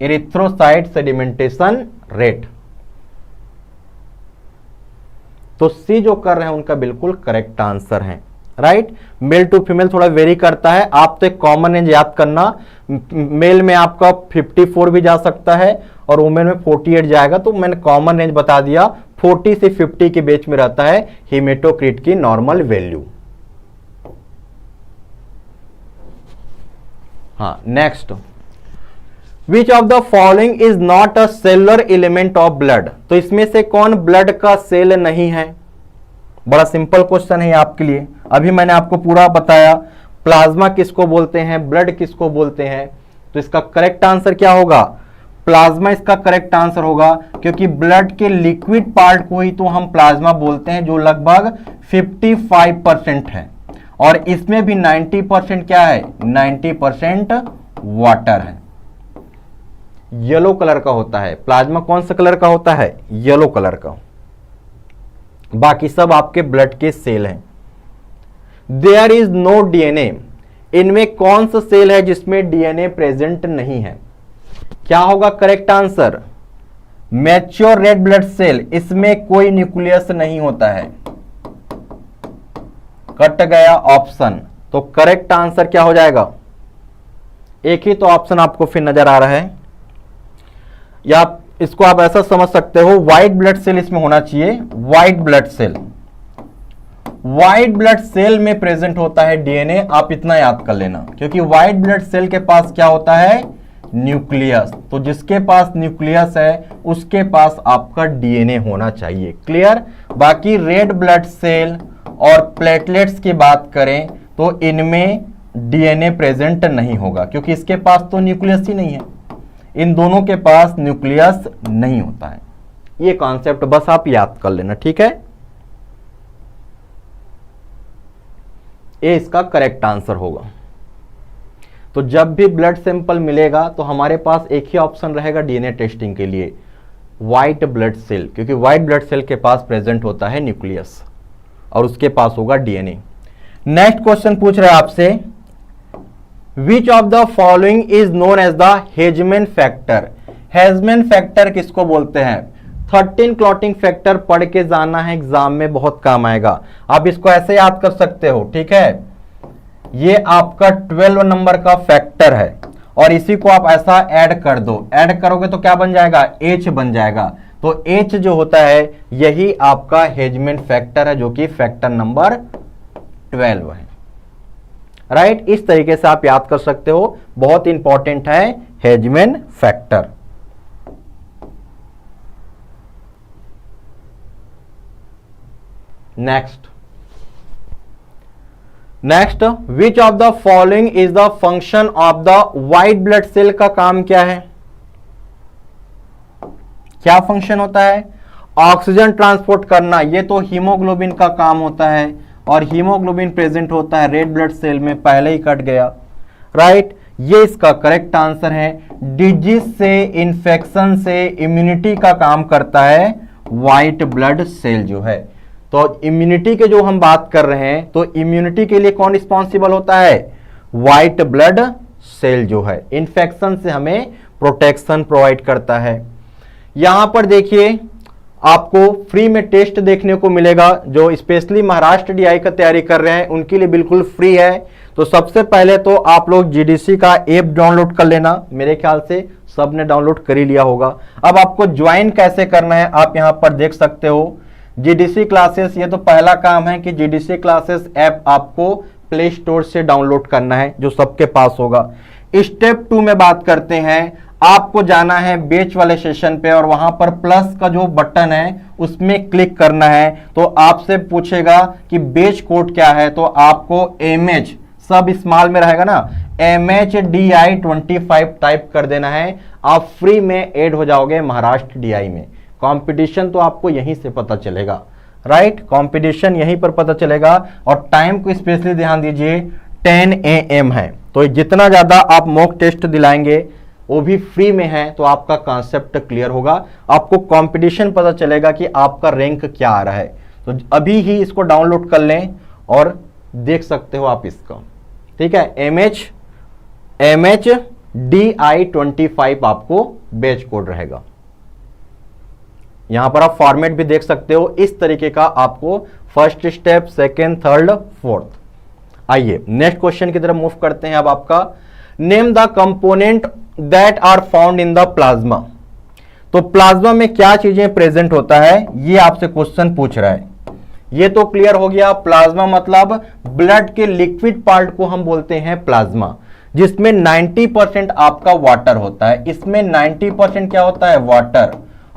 इरिथ्रोसाइट सेडिमेंटेशन रेट। तो सी जो कर रहे हैं उनका बिल्कुल करेक्ट आंसर है, राइट? मेल टू फीमेल थोड़ा वेरी करता है, आप तो एक कॉमन रेंज याद करना, मेल में आपका 54 भी जा सकता है और वुमेन में 48 जाएगा, तो मैंने कॉमन रेंज बता दिया, 40 से 50 के बीच में रहता है हीमेटोक्रिट की नॉर्मल वैल्यू। हाँ, next, which of the following is not a cellular element of blood? तो इसमें से कौन ब्लड का सेल नहीं है? बड़ा सिंपल क्वेश्चन है आपके लिए, अभी मैंने आपको पूरा बताया। प्लाज्मा किसको बोलते हैं, ब्लड किसको बोलते हैं? तो इसका करेक्ट आंसर क्या होगा? प्लाज्मा इसका करेक्ट आंसर होगा, क्योंकि ब्लड के लिक्विड पार्ट को ही तो हम प्लाज्मा बोलते हैं, जो लगभग 55% है, और इसमें भी 90% क्या है? 90% वाटर है, येलो कलर का होता है। प्लाज्मा कौन सा कलर का होता है? येलो कलर का। बाकी सब आपके ब्लड के सेल हैं। देयर इज नो डीएनए, इनमें कौन सा सेल है जिसमें डीएनए प्रेजेंट नहीं है? क्या होगा correct answer? Mature red blood cell, इसमें कोई न्यूक्लियस नहीं होता है। कट गया ऑप्शन, तो करेक्ट आंसर क्या हो जाएगा? एक ही तो ऑप्शन आपको फिर नजर आ रहा है, या इसको आप ऐसा समझ सकते हो, व्हाइट ब्लड सेल इसमें होना चाहिए। White blood cell, white blood cell में प्रेजेंट होता है डीएनए, आप इतना याद कर लेना, क्योंकि व्हाइट ब्लड सेल के पास क्या होता है? न्यूक्लियस। तो जिसके पास न्यूक्लियस है उसके पास आपका डीएनए होना चाहिए। क्लियर? बाकी रेड ब्लड सेल और प्लेटलेट्स की बात करें तो इनमें डीएनए प्रेजेंट नहीं होगा, क्योंकि इसके पास तो न्यूक्लियस ही नहीं है, इन दोनों के पास न्यूक्लियस नहीं होता है। ये कॉन्सेप्ट बस आप याद कर लेना, ठीक है? ये इसका करेक्ट आंसर होगा। तो जब भी ब्लड सैंपल मिलेगा तो हमारे पास एक ही ऑप्शन रहेगा डीएनए टेस्टिंग के लिए, व्हाइट ब्लड सेल, क्योंकि व्हाइट ब्लड सेल के पास प्रेजेंट होता है न्यूक्लियस और उसके पास होगा डीएनए। नेक्स्ट क्वेश्चन पूछ रहे हैं आपसे, which of the following is known as the Hageman factor? Hageman factor किसको बोलते हैं? 13 क्लॉटिंग फैक्टर पढ़ के जाना है, एग्जाम में बहुत काम आएगा। आप इसको ऐसे याद कर सकते हो, ठीक है? ये आपका 12 नंबर का फैक्टर है और इसी को आप ऐसा ऐड कर दो, ऐड करोगे तो क्या बन जाएगा? H बन जाएगा। तो H जो होता है यही आपका हेजमैन फैक्टर है, जो कि फैक्टर नंबर 12 है, राइट? इस तरीके से आप याद कर सकते हो, बहुत इंपॉर्टेंट है Hageman factor. Next, which of the following is the function of the white blood cell? का काम क्या है? क्या फंक्शन होता है? ऑक्सीजन ट्रांसपोर्ट करना, ये तो हीमोग्लोबिन का काम होता है, और हीमोग्लोबिन प्रेजेंट होता है रेड ब्लड सेल में, पहले ही कट गया, राइट। ये इसका करेक्ट आंसर है। डिजीज से, इन्फेक्शन से इम्यूनिटी का काम करता है व्हाइट ब्लड सेल जो है। तो इम्यूनिटी के जो हम बात कर रहे हैं, तो इम्यूनिटी के लिए कौन रिस्पॉन्सिबल होता है? व्हाइट ब्लड सेल जो है, इन्फेक्शन से हमें प्रोटेक्शन प्रोवाइड करता है। यहां पर देखिए आपको फ्री में टेस्ट देखने को मिलेगा, जो स्पेशली महाराष्ट्र डीआई का तैयारी कर रहे हैं उनके लिए बिल्कुल फ्री है। तो सबसे पहले तो आप लोग जीडीसी का ऐप डाउनलोड कर लेना, मेरे ख्याल से सब ने डाउनलोड कर ही लिया होगा। अब आपको ज्वाइन कैसे करना है आप यहां पर देख सकते हो, जीडीसी क्लासेस, ये तो पहला काम है कि जीडीसी क्लासेस ऐप आपको प्ले स्टोर से डाउनलोड करना है, जो सबके पास होगा। स्टेप 2 में बात करते हैं, आपको जाना है बैच वाले सेशन पे, और वहां पर प्लस का जो बटन है उसमें क्लिक करना है। तो आपसे पूछेगा कि बैच कोड क्या है, तो आपको MH, सब स्मॉल में रहेगा ना, MHDI25 टाइप कर देना है। आप फ्री में ऐड हो जाओगे महाराष्ट्र डीआई में। कंपटीशन तो आपको यहीं से पता चलेगा, राइट, कंपटीशन यहीं पर पता चलेगा। और टाइम को स्पेशली ध्यान दीजिए, 10 AM है। तो जितना ज्यादा आप मॉक टेस्ट दिलाएंगे, वो भी फ्री में है, तो आपका कॉन्सेप्ट क्लियर होगा, आपको कंपटीशन पता चलेगा कि आपका रैंक क्या आ रहा है। तो अभी ही इसको डाउनलोड कर लें और देख सकते हो आप इसका, ठीक है। MHDI25 आपको बैच कोड रहेगा। यहां पर आप फॉर्मेट भी देख सकते हो, इस तरीके का आपको first step, second, third, fourth. आइए नेक्स्ट क्वेश्चन की तरफ मूव करते हैं। अब आपका name the component that are found in the plasma. तो प्लाज्मा में क्या चीजें प्रेजेंट होता है, ये आपसे क्वेश्चन पूछ रहा है। ये तो क्लियर हो गया, प्लाज्मा मतलब ब्लड के लिक्विड पार्ट को हम बोलते हैं प्लाज्मा, जिसमें 90% आपका वाटर होता है। इसमें 90% क्या होता है? वाटर।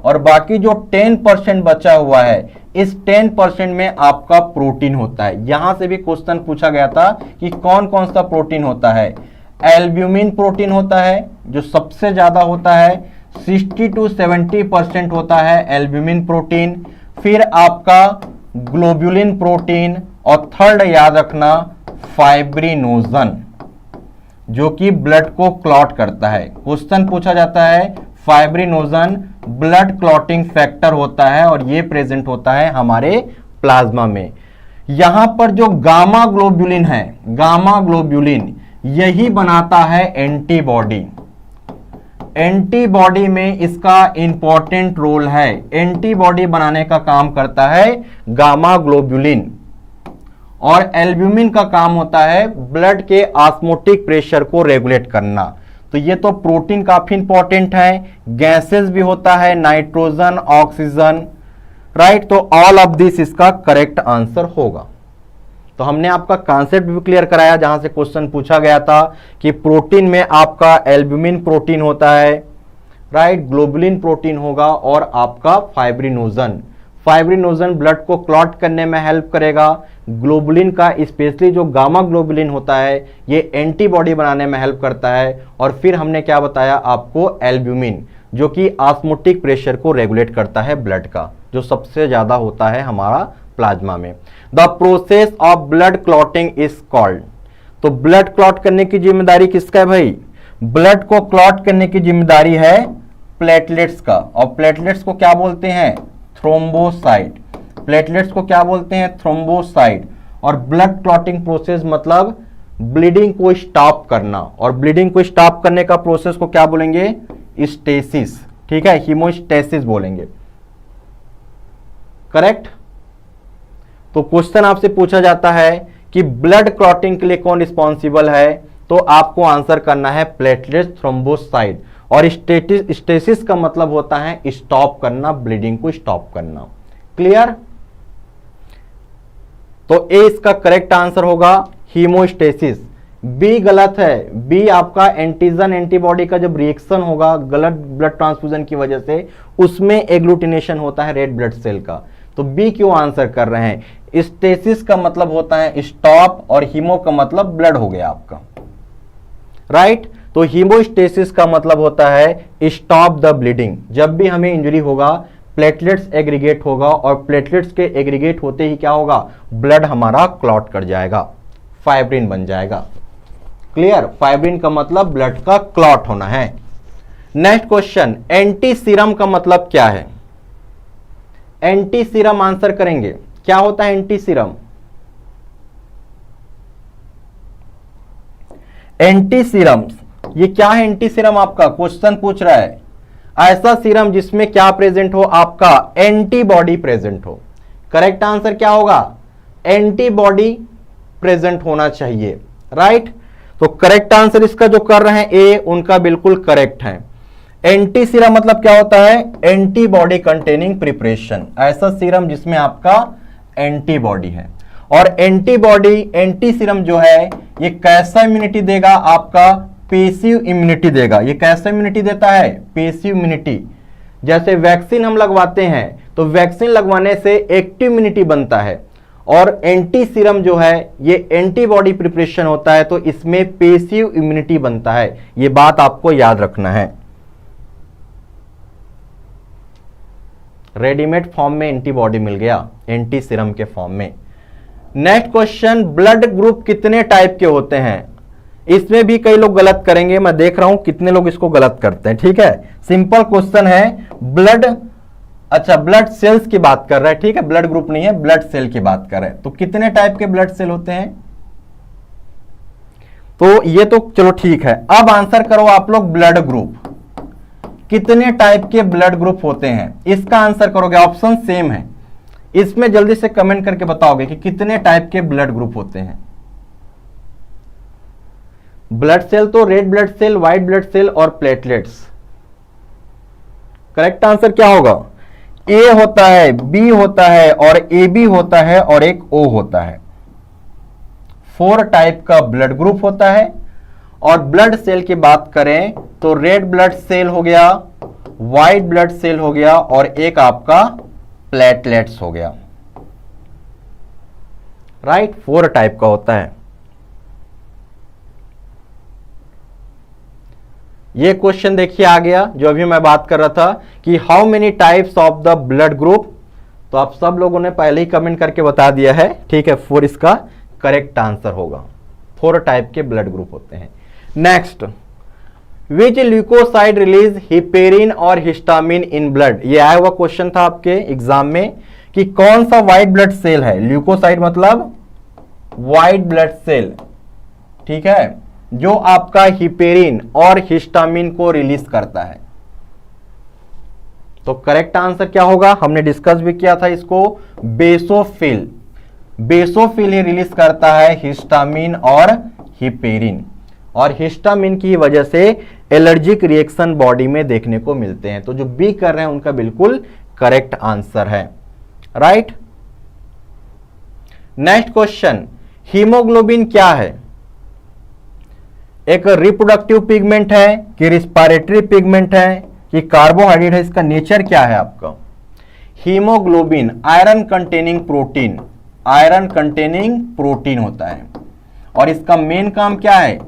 और बाकी जो 10% बचा हुआ है, इस 10% में आपका प्रोटीन होता है। यहां से भी क्वेश्चन पूछा गया था कि कौन कौन सा प्रोटीन होता है। एल्ब्यूमिन प्रोटीन होता है जो सबसे ज्यादा होता है, 60 to 70% होता है एल्ब्यूमिन प्रोटीन। फिर आपका ग्लोब्युलिन प्रोटीन, और थर्ड याद रखना फाइब्रिनोजन, जो कि ब्लड को क्लॉट करता है। क्वेश्चन पूछा जाता है फाइब्रिनोजन ब्लड क्लॉटिंग फैक्टर होता है, और ये प्रेजेंट होता है हमारे प्लाज्मा में। यहां पर जो गामा ग्लोब्युलिन है, गामा ग्लोब्युलिन यही बनाता है एंटीबॉडी। एंटीबॉडी में इसका इंपॉर्टेंट रोल है, एंटीबॉडी बनाने का काम करता है गामा ग्लोब्युलिन। और एल्ब्यूमिन का काम होता है ब्लड के ऑस्मोटिक प्रेशर को रेगुलेट करना। तो ये तो प्रोटीन काफी इंपॉर्टेंट है। गैसेस भी होता है, नाइट्रोजन, ऑक्सीजन, राइट। तो ऑल ऑफ दिस इसका करेक्ट आंसर होगा। तो हमने आपका कॉन्सेप्ट भी क्लियर कराया, जहां से क्वेश्चन पूछा गया था कि प्रोटीन में आपका एल्ब्यूमिन प्रोटीन होता है, राइट, ग्लोबुलिन प्रोटीन होगा, और आपका फाइब्रिनोजन। फाइब्रिनोजन ब्लड को क्लॉट करने में हेल्प करेगा। ग्लोबुलिन का स्पेशली जो गामा ग्लोबुलिन होता है, ये एंटीबॉडी बनाने में हेल्प करता है। और फिर हमने क्या बताया आपको, एल्ब्यूमिन, जो कि ऑस्मोटिक प्रेशर को रेगुलेट करता है ब्लड का, जो सबसे ज्यादा होता है हमारा प्लाज्मा में। The process of blood clotting is called. तो ब्लड क्लॉट करने की जिम्मेदारी किसका है भाई? ब्लड को क्लॉट करने की जिम्मेदारी है प्लेटलेट्स का। और प्लेटलेट्स को क्या बोलते हैं? थ्रोम्बोसाइट। प्लेटलेट्स को क्या बोलते हैं? थ्रोम्बोसाइट। और ब्लड क्लॉटिंग प्रोसेस मतलब ब्लीडिंग को स्टॉप करना, और ब्लीडिंग को स्टॉप करने का प्रोसेस को क्या बोलेंगे? स्टेसिस, ठीक है, हीमोस्टेसिस बोलेंगे, करेक्ट। तो क्वेश्चन आपसे पूछा जाता है कि ब्लड क्लॉटिंग के लिए कौन रिस्पॉन्सिबल है, तो आपको आंसर करना है प्लेटलेट थ्रोम्बोसाइट। और स्टेसिस का मतलब होता है स्टॉप करना, ब्लीडिंग को स्टॉप करना। क्लियर? तो ए इसका करेक्ट आंसर होगा हीमोस्टेसिस। बी गलत है। बी आपका एंटीजन एंटीबॉडी का जब रिएक्शन होगा गलत ब्लड ट्रांसफ्यूजन की वजह से, उसमें एग्लूटिनेशन होता है रेड ब्लड सेल का। तो बी क्यों आंसर कर रहे हैं? स्टेसिस का मतलब होता है स्टॉप, और हीमो का मतलब ब्लड हो गया आपका, राइट। तो हीमोस्टेसिस का मतलब होता है स्टॉप द ब्लीडिंग। जब भी हमें इंजरी होगा, प्लेटलेट्स एग्रीगेट होगा और प्लेटलेट्स के एग्रीगेट होते ही क्या होगा, ब्लड हमारा क्लॉट कर जाएगा, फाइब्रिन बन जाएगा। क्लियर, फाइब्रिन का मतलब ब्लड का क्लॉट होना है। नेक्स्ट क्वेश्चन, एंटी सीरम का मतलब क्या है? एंटी सीरम आंसर करेंगे, क्या होता है एंटी सीरम? एंटी सीरम, ये क्या है एंटी सीरम? आपका क्वेश्चन पूछ रहा है ऐसा सीरम जिसमें क्या प्रेजेंट हो, आपका एंटीबॉडी प्रेजेंट हो। करेक्ट आंसर क्या होगा? एंटीबॉडी प्रेजेंट होना चाहिए, राइट। तो करेक्ट आंसर इसका जो कर रहे हैं ए, उनका बिल्कुल करेक्ट है। एंटी सीरम मतलब क्या होता है? एंटीबॉडी कंटेनिंग प्रिपरेशन, ऐसा सीरम जिसमें आपका एंटीबॉडी है। और एंटीबॉडी, एंटी सीरम जो है ये कैसा इम्यूनिटी देगा? आपका पेसिव इम्यूनिटी देगा। ये कैसा इम्यूनिटी देता है? Passive immunity. जैसे वैक्सीन हम लगवाते हैं तो वैक्सीन लगवाने से एक्टिव इम्यूनिटी बनता है, और एंटी सीरम जो है ये एंटीबॉडी प्रिपरेशन होता है, तो इसमें पेसिव इम्यूनिटी बनता है। ये बात आपको याद रखना है। रेडीमेड फॉर्म में एंटीबॉडी मिल गया, एंटी सीरम के फॉर्म में। नेक्स्ट क्वेश्चन, ब्लड ग्रुप कितने टाइप के होते हैं? इसमें भी कई लोग गलत करेंगे, मैं देख रहा हूं कितने लोग इसको गलत करते हैं। ठीक है, सिंपल क्वेश्चन है। ब्लड, अच्छा ब्लड सेल्स की बात कर रहा है, ठीक है, ब्लड ग्रुप नहीं है, ब्लड सेल की बात कर रहे हैं। तो कितने टाइप के ब्लड सेल होते हैं? तो ये तो चलो ठीक है। अब आंसर करो आप लोग, ब्लड ग्रुप कितने टाइप के ब्लड ग्रुप होते हैं? इसका आंसर करोगे, ऑप्शन सेम है, इसमें जल्दी से कमेंट करके बताओगे कि कितने टाइप के ब्लड ग्रुप होते हैं। ब्लड सेल तो red blood cell, white blood cell और प्लेटलेट्स। करेक्ट आंसर क्या होगा? ए होता है, बी होता है और ए बी होता है और एक ओ होता है। 4 टाइप का ब्लड ग्रुप होता है। और ब्लड सेल की बात करें तो रेड ब्लड सेल हो गया, व्हाइट ब्लड सेल हो गया और एक आपका प्लेटलेट्स हो गया, राइट। 4 टाइप का होता है। ये क्वेश्चन देखिए आ गया, जो अभी मैं बात कर रहा था कि how many types of the blood group. तो आप सब लोगों ने पहले ही कमेंट करके बता दिया है, ठीक है, 4 इसका करेक्ट आंसर होगा। 4 टाइप के ब्लड ग्रुप होते हैं। नेक्स्ट, विच ल्यूकोसाइड रिलीज हिपेरिन और हिस्टामिन इन ब्लड। ये आया हुआ क्वेश्चन था आपके एग्जाम में कि कौन सा व्हाइट ब्लड सेल है, ल्यूकोसाइड मतलब व्हाइट ब्लड सेल, ठीक है, जो आपका हिपेरिन और हिस्टामिन को रिलीज करता है। तो करेक्ट आंसर क्या होगा? हमने डिस्कस भी किया था इसको, बेसोफिल। बेसोफिल ही रिलीज करता है हिस्टामिन और हिपेरिन, और हिस्टामिन की वजह से एलर्जिक रिएक्शन बॉडी में देखने को मिलते हैं। तो जो बी कर रहे हैं उनका बिल्कुल करेक्ट आंसर है, राइट। नेक्स्ट क्वेश्चन, हीमोग्लोबिन क्या है? एक रिप्रोडक्टिव पिगमेंट है कि रिस्पायरेटरी पिगमेंट है कि कार्बोहाइड्रेट है? इसका नेचर क्या है आपका? Haemoglobin iron containing protein, iron containing protein होता है, और इसका मेन काम क्या है?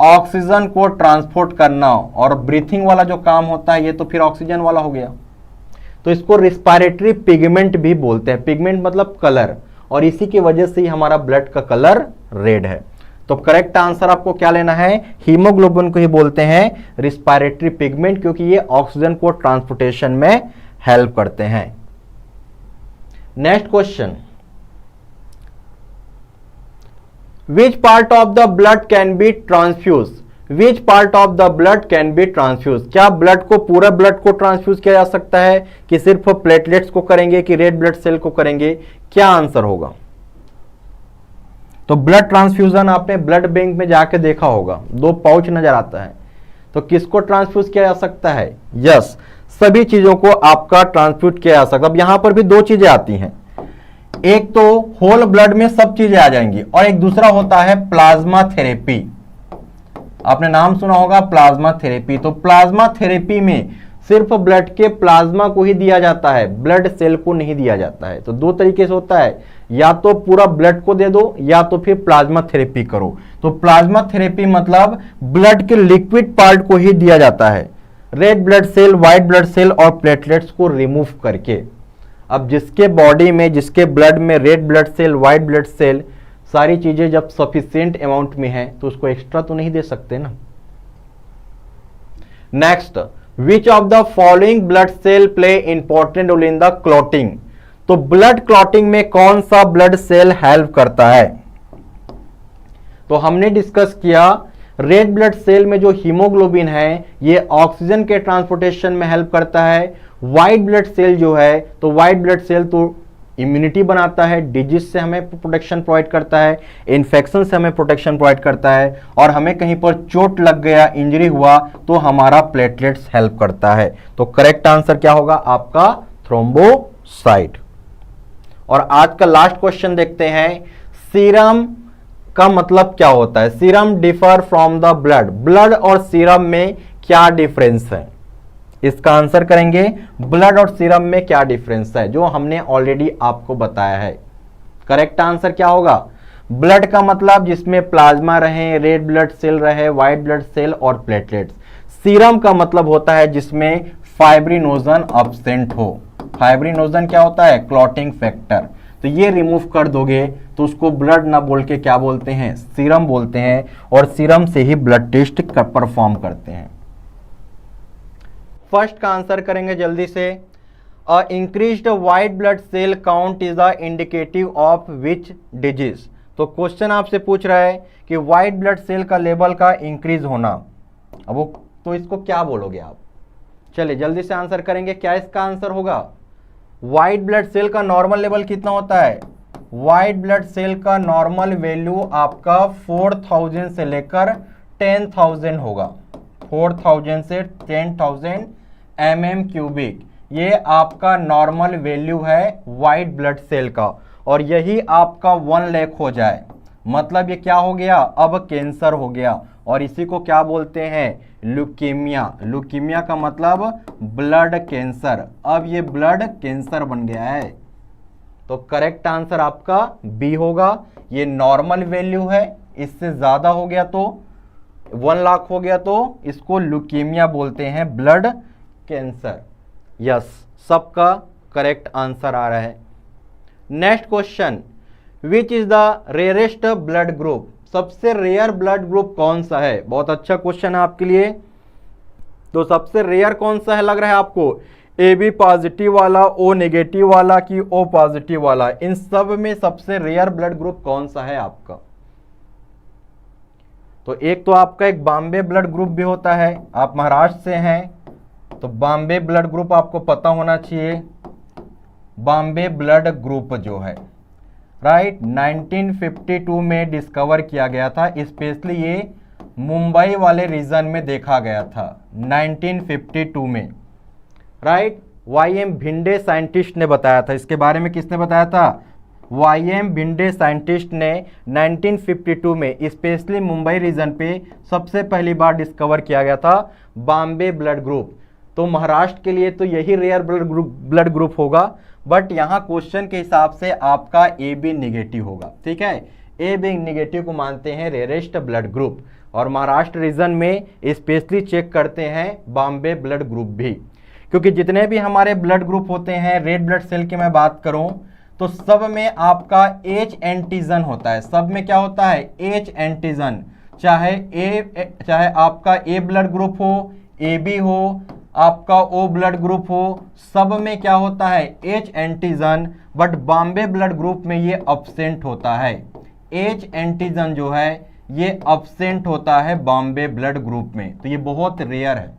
ऑक्सीजन को ट्रांसपोर्ट करना। और ब्रीथिंग वाला जो काम होता है ये तो फिर ऑक्सीजन वाला हो गया, तो इसको रिस्पायरेटरी पिगमेंट भी बोलते हैं। पिगमेंट मतलब कलर, और इसी की वजह से ही हमारा ब्लड का कलर रेड है। तो करेक्ट आंसर आपको क्या लेना है? हीमोग्लोबिन को ही बोलते हैं रिस्पायरेटरी पिगमेंट, क्योंकि ये ऑक्सीजन को ट्रांसपोर्टेशन में हेल्प करते हैं। Next question, which part of the blood can be transfuse? Which part of the blood can be transfuse? क्या ब्लड को, पूरा ब्लड को ट्रांसफ्यूज किया जा सकता है कि सिर्फ प्लेटलेट्स को करेंगे कि रेड ब्लड सेल को करेंगे? क्या आंसर होगा? तो ब्लड ट्रांसफ्यूजन आपने ब्लड बैंक में जाके देखा होगा, 2 पाउच नजर आता है, तो किसको ट्रांसफ्यूज किया जा सकता है? यस, सभी चीजों को आपका ट्रांसफ्यूज किया जा सकता है। अब यहां पर भी 2 चीजें आती हैं, एक तो होल ब्लड में सब चीजें आ जाएंगी, और एक दूसरा होता है प्लाज्मा थेरेपी। आपने नाम सुना होगा प्लाज्मा थेरेपी। तो प्लाज्मा थेरेपी में सिर्फ ब्लड के प्लाज्मा को ही दिया जाता है, ब्लड सेल को नहीं दिया जाता है। तो 2 तरीके से होता है, या तो पूरा ब्लड को दे दो या तो फिर प्लाज्मा थेरेपी करो। तो प्लाज्मा थेरेपी मतलब ब्लड के लिक्विड पार्ट को ही दिया जाता है, red blood cell, white blood cell और प्लेटलेट्स को रिमूव करके। अब जिसके बॉडी में, जिसके ब्लड में red blood cell, white blood cell, सारी चीजें जब सफिशिएंट अमाउंट में है तो उसको एक्स्ट्रा तो नहीं दे सकते ना। Next, which of the following blood cell play important role in the clotting. तो ब्लड क्लॉटिंग में कौन सा ब्लड सेल हेल्प करता है? तो हमने डिस्कस किया रेड ब्लड सेल में जो हीमोग्लोबिन है ये ऑक्सीजन के ट्रांसपोर्टेशन में हेल्प करता है। व्हाइट ब्लड सेल जो है, तो व्हाइट ब्लड सेल तो इम्यूनिटी बनाता है, डिजीज से हमें प्रोटेक्शन प्रोवाइड करता है, इन्फेक्शन से हमें प्रोटेक्शन प्रोवाइड करता है, और हमें कहीं पर चोट लग गया, इंजरी हुआ तो हमारा प्लेटलेट्स हेल्प करता है। तो करेक्ट आंसर क्या होगा आपका? थ्रोम्बोसाइट। और आज का लास्ट क्वेश्चन देखते हैं, सीरम का मतलब क्या होता है? Serum differ from the blood. Blood और सीरम में क्या डिफरेंस है? इसका आंसर करेंगे ब्लड और सीरम में क्या डिफरेंस है, जो हमने ऑलरेडी आपको बताया है। करेक्ट आंसर क्या होगा? ब्लड का मतलब जिसमें प्लाज्मा रहे, रेड ब्लड सेल रहे, व्हाइट ब्लड सेल और प्लेटलेट्स। सीरम का मतलब होता है जिसमें फाइब्रिनोजन अब्सेंट हो। फाइब्रिनोजन क्या होता है? Clotting factor. तो ये रिमूव कर दोगे तो उसको ब्लड ना बोल के क्या बोलते हैं? सीरम बोलते हैं, और सीरम से ही ब्लड टेस्ट परफॉर्म करते हैं। फर्स्ट का आंसर करेंगे जल्दी से। A increased white blood cell count is the indicative of which disease. तो क्वेश्चन आपसे पूछ रहा है कि व्हाइट ब्लड सेल का लेवल का इंक्रीज होना, अब वो तो इसको क्या बोलोगे आप? चलिए जल्दी से आंसर करेंगे। क्या इसका आंसर होगा? व्हाइट ब्लड सेल का नॉर्मल लेवल कितना होता है? व्हाइट ब्लड सेल का नॉर्मल वैल्यू आपका 4000 से लेकर 10,000 होगा। 4000 से 10,000 mm³। ये आपका नॉर्मल वैल्यू है व्हाइट ब्लड सेल का, और यही आपका 1 लाख हो जाए मतलब ये क्या हो गया? अब कैंसर हो गया, और इसी को क्या बोलते हैं? ल्यूकीमिया। ल्यूकीमिया का मतलब ब्लड कैंसर। अब ये ब्लड कैंसर बन गया है। तो करेक्ट आंसर आपका बी होगा। ये नॉर्मल वैल्यू है, इससे ज्यादा हो गया तो 1 लाख हो गया तो इसको ल्यूकीमिया बोलते हैं, ब्लड कैंसर। यस, सबका करेक्ट आंसर आ रहा है। Next question, which is the rarest blood group. सबसे रेयर ब्लड ग्रुप कौन सा है? बहुत अच्छा क्वेश्चन है आपके लिए। तो सबसे रेयर कौन सा है लग रहा है आपको? ए बी पॉजिटिव वाला, ओ नेगेटिव वाला कि ओ पॉजिटिव वाला? इन सब में सबसे रेयर ब्लड ग्रुप कौन सा है आपका? तो एक तो आपका एक बॉम्बे ब्लड ग्रुप भी होता है, आप महाराष्ट्र से हैं तो बॉम्बे ब्लड ग्रुप आपको पता होना चाहिए। बॉम्बे ब्लड ग्रुप जो है राइट 1952 में डिस्कवर किया गया था, स्पेशली ये मुंबई वाले रीजन में देखा गया था 1952 में, राइट। वाई.एम. भिंडे साइंटिस्ट ने बताया था। इसके बारे में किसने बताया था? वाई.एम. भिंडे साइंटिस्ट ने 1952 में स्पेशली मुंबई रीजन पे सबसे पहली बार डिस्कवर किया गया था बॉम्बे ब्लड ग्रुप। तो महाराष्ट्र के लिए तो यही रेयर ब्लड ग्रुप होगा, बट यहाँ क्वेश्चन के हिसाब से आपका ए बी निगेटिव होगा, ठीक है। ए बी निगेटिव को मानते हैं रेयरेस्ट ब्लड ग्रुप, और महाराष्ट्र रीजन में स्पेशली चेक करते हैं बॉम्बे ब्लड ग्रुप भी, क्योंकि जितने भी हमारे ब्लड ग्रुप होते हैं, रेड ब्लड सेल की मैं बात करूं तो सब में आपका एच एंटीजन होता है। सब में क्या होता है? H antigen. चाहे आपका ए ब्लड ग्रुप हो, ए बी हो, आपका ओ ब्लड ग्रुप हो, सब में क्या होता है? H antigen. But Bombay blood group में ये अब्सेंट होता है। एच एंटीजन जो है ये अब्सेंट होता है बॉम्बे ब्लड ग्रुप में, तो ये बहुत रेयर है।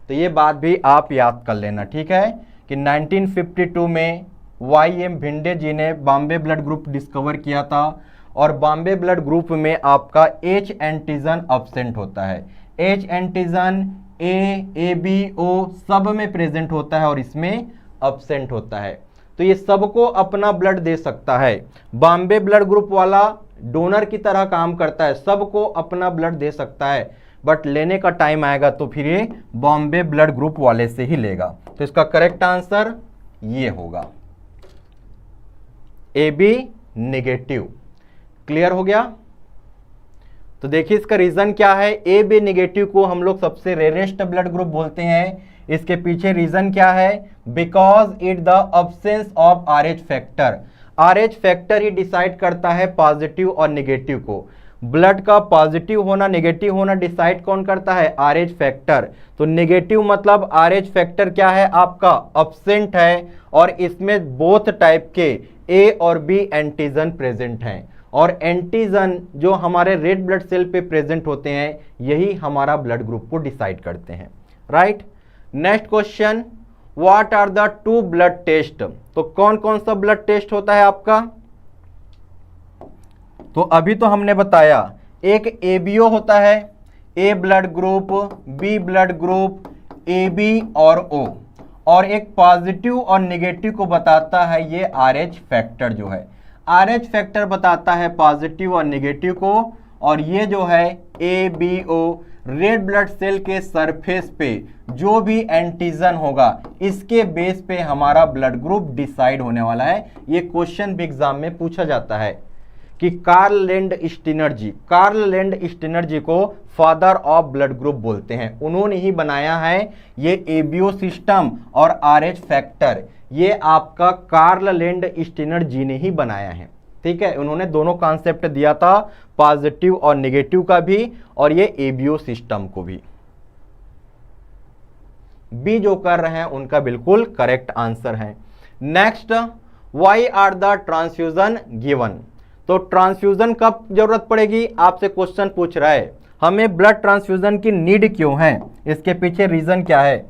तो ये बात भी आप याद कर लेना, ठीक है, कि 1952 में वाई.एम. भिंडे जी ने बॉम्बे ब्लड ग्रुप डिस्कवर किया था, और बॉम्बे ब्लड ग्रुप में आपका एच एंटीजन अब्सेंट होता है। H antigen A B O सब में प्रेजेंट होता है और इसमें अब्सेंट होता है। तो ये सबको अपना ब्लड दे सकता है। बॉम्बे ब्लड ग्रुप वाला डोनर की तरह काम करता है, सबको अपना ब्लड दे सकता है, बट लेने का टाइम आएगा तो फिर ये बॉम्बे ब्लड ग्रुप वाले से ही लेगा। तो इसका करेक्ट आंसर ये होगा ए बी निगेटिव। क्लियर हो गया? तो देखिए इसका रीजन क्या है, ए बी नेगेटिव को हम लोग सबसे रेयरेस्ट ब्लड ग्रुप बोलते हैं। इसके पीछे रीजन क्या है, because it the absence of RH factor. RH factor he decide करता है पॉजिटिव और नेगेटिव को। ब्लड का पॉजिटिव होना नेगेटिव होना डिसाइड कौन करता है, RH फैक्टर। तो नेगेटिव मतलब RH फैक्टर क्या है आपका, अब्सेंट है, और इसमें बोथ टाइप के ए और बी एंटीजन प्रेजेंट हैं, और एंटीजन जो हमारे रेड ब्लड सेल पे प्रेजेंट होते हैं यही हमारा ब्लड ग्रुप को डिसाइड करते हैं, right. Next question, what are the 2 blood test. तो कौन कौन सा ब्लड टेस्ट होता है आपका, तो अभी तो हमने बताया एक ABO होता है, A blood group, B blood group, AB और O, और एक पॉजिटिव और नेगेटिव को बताता है ये RH फैक्टर जो है। RH फैक्टर बताता है पॉजिटिव और नेगेटिव को, और ये जो है ABO रेड ब्लड सेल के सरफेस पे जो भी एंटीजन होगा इसके बेस पे हमारा ब्लड ग्रुप डिसाइड होने वाला है। ये क्वेश्चन भी एग्जाम में पूछा जाता है कि कार्ल लैंड स्टिनर को फादर ऑफ ब्लड ग्रुप बोलते हैं। उन्होंने ही बनाया है ये ABO सिस्टम और RH फैक्टर, ये आपका कार्ल लैंड स्टिनर जी ने ही बनाया है, ठीक है। उन्होंने दोनों कॉन्सेप्ट दिया था, पॉजिटिव और नेगेटिव का भी, और ये ABO सिस्टम को भी। बी जो कर रहे हैं उनका बिल्कुल करेक्ट आंसर है। Next, why are the transfusion given. तो ट्रांसफ्यूजन कब जरूरत पड़ेगी, आपसे क्वेश्चन पूछ रहा है हमें ब्लड ट्रांसफ्यूजन की नीड क्यों है, इसके पीछे रीजन क्या है।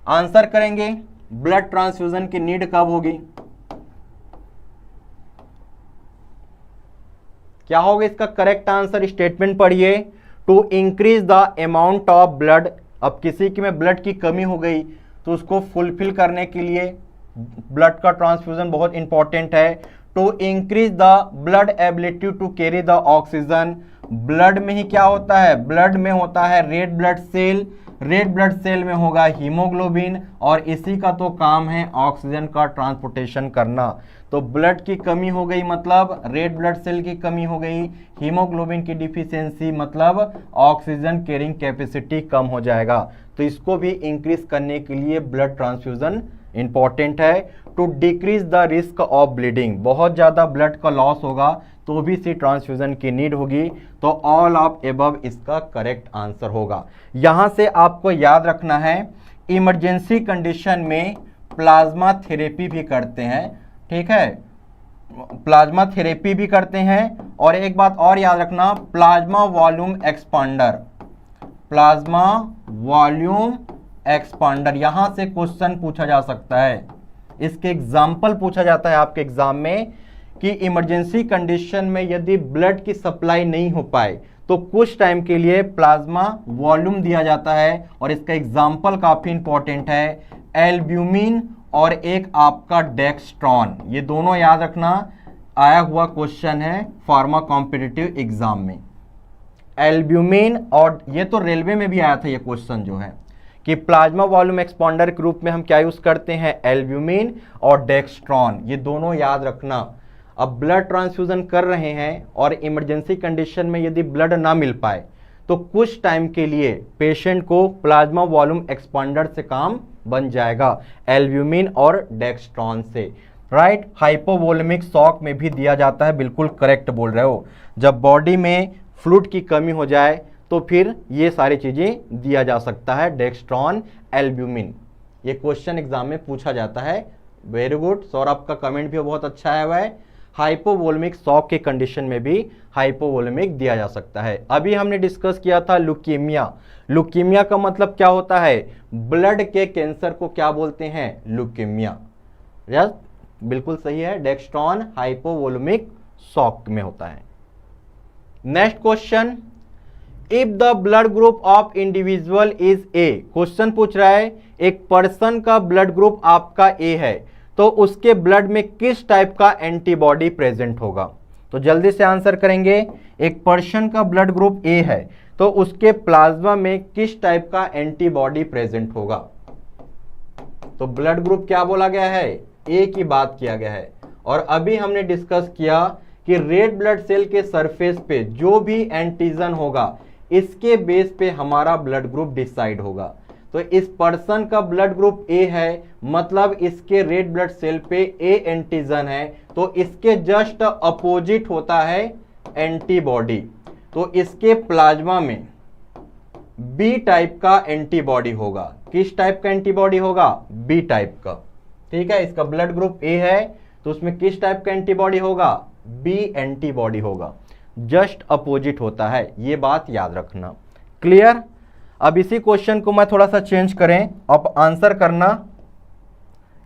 आंसर करेंगे ब्लड ट्रांसफ्यूजन की नीड कब होगी, क्या होगा इसका करेक्ट आंसर, स्टेटमेंट पढ़िए। To increase the amount of blood. अब किसी की में ब्लड की कमी हो गई तो उसको फुलफिल करने के लिए ब्लड का ट्रांसफ्यूजन बहुत इंपॉर्टेंट है। To increase the blood ability to carry the oxygen. Blood में ही क्या होता है, ब्लड में होता है red blood cell, red blood cell में होगा हीमोग्लोबिन, और इसी का तो काम है ऑक्सीजन का ट्रांसपोर्टेशन करना। तो ब्लड की कमी हो गई मतलब रेड ब्लड सेल की कमी हो गई, हीमोग्लोबिन की डिफिशियंसी मतलब ऑक्सीजन कैरिंग कैपेसिटी कम हो जाएगा। तो इसको भी इंक्रीज करने के लिए ब्लड ट्रांसफ्यूजन इंपॉर्टेंट है। To decrease the risk of bleeding, बहुत ज़्यादा ब्लड का लॉस होगा तो भी सी ट्रांसफ्यूजन की नीड होगी। तो ऑल ऑफ एबव इसका करेक्ट आंसर होगा। यहाँ से आपको याद रखना है इमरजेंसी कंडीशन में प्लाज्मा थेरेपी भी करते हैं, ठीक है, प्लाज्मा थेरेपी भी करते हैं। और एक बात और याद रखना, plasma volume expander, plasma volume expander, यहां से क्वेश्चन पूछा जा सकता है। इसके एग्जाम्पल पूछा जाता है आपके एग्जाम में कि इमरजेंसी कंडीशन में यदि ब्लड की सप्लाई नहीं हो पाए तो कुछ टाइम के लिए प्लाज्मा वॉल्यूम दिया जाता है, और इसका एग्जाम्पल काफी इंपॉर्टेंट है, एल्ब्यूमिन और एक आपका डेक्स्ट्रॉन। ये दोनों याद रखना, आया हुआ क्वेश्चन है फार्मा कॉम्पिटिटिव एग्जाम में। एल्ब्यूमिन, और ये तो रेलवे में भी आया था ये क्वेश्चन जो है कि प्लाज्मा वॉल्यूम एक्सपांडर के रूप में हम क्या यूज करते हैं, एल्ब्यूमिन और डेक्स्ट्रॉन, ये दोनों याद रखना। अब ब्लड ट्रांसफ्यूजन कर रहे हैं और इमरजेंसी कंडीशन में यदि ब्लड ना मिल पाए तो कुछ टाइम के लिए पेशेंट को प्लाज्मा वॉल्यूम एक्सपांडर से काम बन जाएगा, एल्ब्यूमिन और डेक्स्ट्रॉन से, राइट। हाइपोवोलेमिक शॉक में भी दिया जाता है, बिल्कुल करेक्ट बोल रहे हो। जब बॉडी में फ्लूइड की कमी हो जाए तो फिर ये सारी चीजें दिया जा सकता है, डेक्स्ट्रॉन, एल्ब्यूमिन। ये क्वेश्चन एग्जाम में पूछा जाता है। वेरी गुड, सौरभ का कमेंट भी बहुत अच्छा आया हुआ है। हाइपोवोलेमिक शॉक के कंडीशन में भी हाइपोवोलेमिक दिया जा सकता है। अभी हमने डिस्कस किया था ल्यूकीमिया। ल्यूकीमिया का मतलब क्या होता है, ब्लड के कैंसर को क्या बोलते हैं, ल्यूकीमिया। यस, बिल्कुल सही है, डेक्स्ट्रॉन हाइपोवोलेमिक शॉक में होता है। Next question, if the blood group of individual is a, question पूछ रहा है एक पर्सन का ब्लड ग्रुप आपका ए है तो उसके ब्लड में किस टाइप का एंटीबॉडी प्रेजेंट होगा। तो जल्दी से आंसर करेंगे, एक पर्सन का ब्लड ग्रुप ए है तो उसके प्लाज्मा में किस टाइप का एंटीबॉडी प्रेजेंट होगा। तो ब्लड ग्रुप क्या बोला गया है, ए की बात किया गया है। और अभी हमने डिस्कस किया कि रेड ब्लड सेल के सरफेस पे जो भी एंटीजन होगा इसके बेस पे हमारा ब्लड ग्रुप डिसाइड होगा। तो इस पर्सन का ब्लड ग्रुप ए है, मतलब इसके रेड ब्लड सेल पे ए एंटीजन है, तो इसके जस्ट अपोजिट होता है एंटीबॉडी। तो इसके प्लाज्मा में बी टाइप का एंटीबॉडी होगा। किस टाइप का एंटीबॉडी होगा? बी टाइप का। ठीक है, इसका ब्लड ग्रुप ए है तो उसमें किस टाइप का एंटीबॉडी होगा? बी एंटीबॉडी होगा। जस्ट अपोजिट होता है, ये बात याद रखना। क्लियर? अब इसी क्वेश्चन को मैं थोड़ा सा चेंज करें, अब आंसर करना।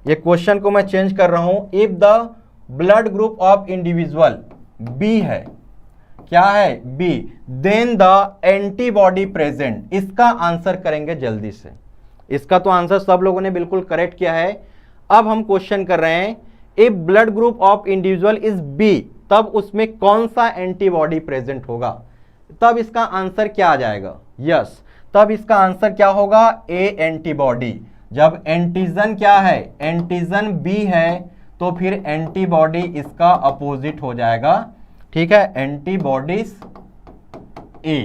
ये क्वेश्चन को मैं चेंज कर रहा हूं। If the blood group of individual B है, क्या है? B, then the antibody present. इसका आंसर करेंगे जल्दी से। इसका तो आंसर सब लोगों ने बिल्कुल करेक्ट किया है। अब हम क्वेश्चन कर रहे हैं, if blood group of individual is B, तब उसमें कौन सा एंटीबॉडी प्रेजेंट होगा? तब इसका आंसर क्या आ जाएगा? यस, तब इसका आंसर क्या होगा? ए एंटीबॉडी। जब एंटीजन क्या है? एंटीजन बी है, तो फिर एंटीबॉडी इसका अपोजिट हो जाएगा। ठीक है, एंटीबॉडीज ए।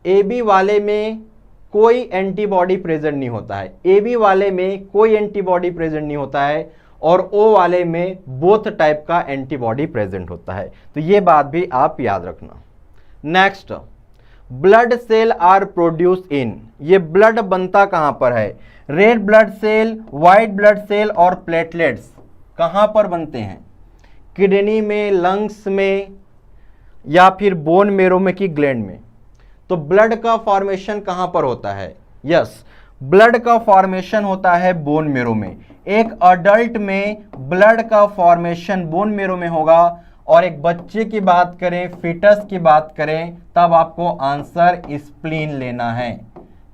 ए बी वाले में कोई एंटीबॉडी प्रेजेंट नहीं होता है, ए बी वाले में कोई एंटीबॉडी प्रेजेंट नहीं होता है, और ओ वाले में बोथ टाइप का एंटीबॉडी प्रेजेंट होता है। तो ये बात भी आप याद रखना। Next, blood cell are produce in. ये ब्लड बनता कहां पर है? Red blood cell, white blood cell और प्लेटलेट्स कहां पर बनते हैं? किडनी में, लंग्स में, या फिर बोन मेरो में की ग्लैंड में? तो ब्लड का फॉर्मेशन कहां पर होता है? यस, ब्लड का फॉर्मेशन होता है बोन मेरो में। एक अडल्ट में ब्लड का फॉर्मेशन बोन मेरो में होगा, और एक बच्चे की बात करें, फिटस की बात करें, तब आपको आंसर स्प्लीन लेना है,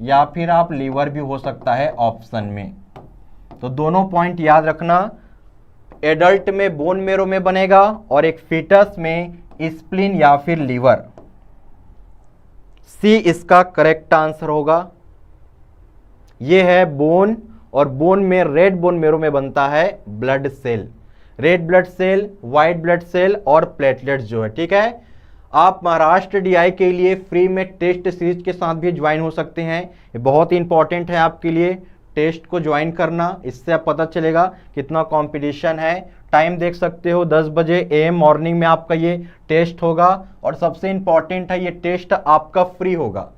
या फिर आप लीवर भी हो सकता है ऑप्शन में। तो दोनों पॉइंट याद रखना, एडल्ट में बोन मेरो में बनेगा और एक फिटस में स्प्लीन या फिर लीवर। सी इसका करेक्ट आंसर होगा। यह है बोन, और बोन में रेड बोन मेरो में बनता है blood cell, red blood cell, white blood cell और प्लेटलेट्स जो है। ठीक है, आप महाराष्ट्र डीआई के लिए फ्री में टेस्ट सीरीज के साथ भी ज्वाइन हो सकते हैं। ये बहुत ही इंपॉर्टेंट है आपके लिए टेस्ट को ज्वाइन करना, इससे आप पता चलेगा कितना कंपटीशन है। टाइम देख सकते हो, 10 बजे AM मॉर्निंग में आपका ये टेस्ट होगा, और सबसे इंपॉर्टेंट है ये टेस्ट आपका फ्री होगा,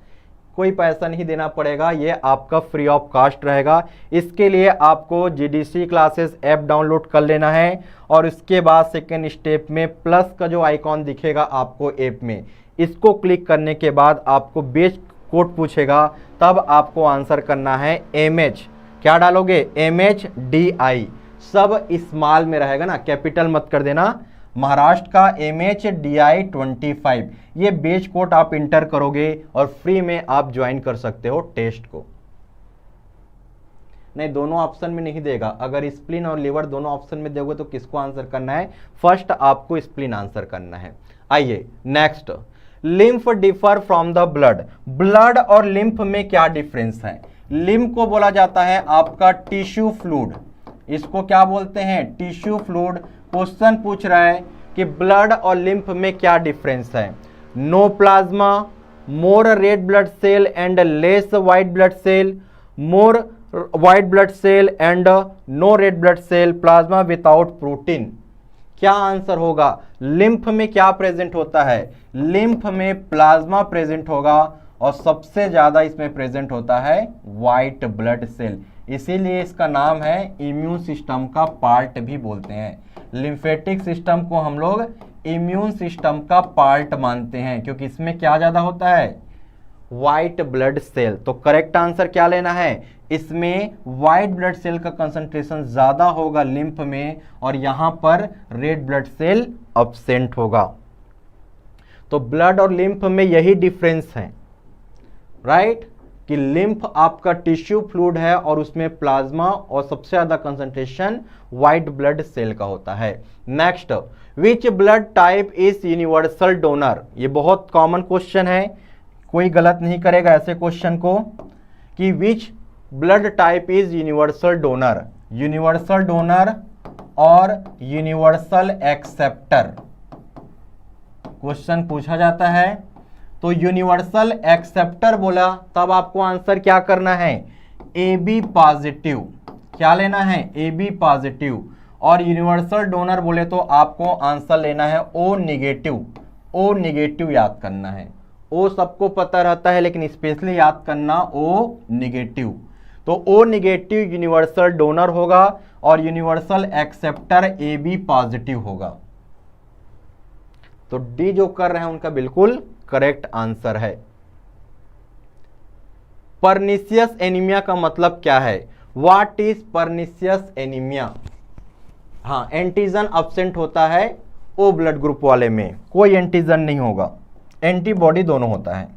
कोई पैसा नहीं देना पड़ेगा, ये आपका फ्री ऑफ कास्ट रहेगा। इसके लिए आपको GDC क्लासेस ऐप डाउनलोड कर लेना है, और इसके बाद सेकेंड स्टेप में प्लस का जो आइकॉन दिखेगा आपको ऐप में, इसको क्लिक करने के बाद आपको बेच कोड पूछेगा, तब आपको आंसर करना है MH। क्या डालोगे? MHDI, सब स्मॉल में रहेगा ना, कैपिटल मत कर देना। महाराष्ट्र का MHDI 25, ये बेच कोड आप इंटर करोगे और फ्री में आप ज्वाइन कर सकते हो टेस्ट को। नहीं, दोनों ऑप्शन में नहीं देगा। अगर स्प्लीन और लीवर दोनों ऑप्शन में दोगे तो किसको आंसर करना है? फर्स्ट आपको स्प्लीन आंसर करना है। आइए next, lymph differ from the blood. Blood और लिम्फ में क्या डिफरेंस है? लिम्फ को बोला जाता है आपका टिश्यू फ्लूइड, इसको क्या बोलते हैं? Tissue fluid. क्वेश्चन पूछ रहा है कि ब्लड और लिम्फ में क्या डिफरेंस है? No plasma, more red blood cell and less white blood cell, more white blood cell and no red blood cell, plasma without protein. क्या आंसर होगा? लिम्फ में क्या प्रेजेंट होता है? लिम्फ में प्लाज्मा प्रेजेंट होगा, और सबसे ज्यादा इसमें प्रेजेंट होता है व्हाइट ब्लड सेल, इसीलिए इसका नाम है इम्यून सिस्टम का पार्ट भी बोलते हैं। लिम्फेटिक सिस्टम को हम लोग इम्यून सिस्टम का पार्ट मानते हैं, क्योंकि इसमें क्या ज्यादा होता है? White blood cell. तो करेक्ट आंसर क्या लेना है? इसमें व्हाइट ब्लड सेल का कंसंट्रेशन ज्यादा होगा लिम्फ में, और यहां पर रेड ब्लड सेल एब्सेंट होगा। तो ब्लड और लिम्फ में यही डिफरेंस है, राइट? कि लिम्फ आपका टिश्यू फ्लूइड है और उसमें प्लाज्मा और सबसे ज्यादा कंसंट्रेशन व्हाइट ब्लड सेल का होता है। Next, which blood type is universal donor. ये बहुत कॉमन क्वेश्चन है, कोई गलत नहीं करेगा ऐसे क्वेश्चन को, कि which blood type is universal donor. Universal donor और यूनिवर्सल एक्सेप्टर क्वेश्चन पूछा जाता है। तो यूनिवर्सल एक्सेप्टर बोला तब आपको आंसर क्या करना है, ए बी पॉजिटिव, क्या लेना है, ए बी पॉजिटिव। और यूनिवर्सल डोनर बोले तो आपको आंसर लेना है ओ निगेटिव, ओ निगेटिव याद करना है। ओ सबको पता रहता है लेकिन स्पेशली याद करना ओ निगेटिव। तो ओ निगेटिव यूनिवर्सल डोनर होगा और universal acceptor A B positive होगा। तो डी जो कर रहे हैं उनका बिल्कुल करेक्ट आंसर है। पर्निशियस एनीमिया का मतलब क्या है, व्हाट इज पर्निशियस एनीमिया। हाँ, एंटीजन अब्सेंट होता है ओ ब्लड ग्रुप वाले में, कोई एंटीजन नहीं होगा, एंटीबॉडी दोनों होता है।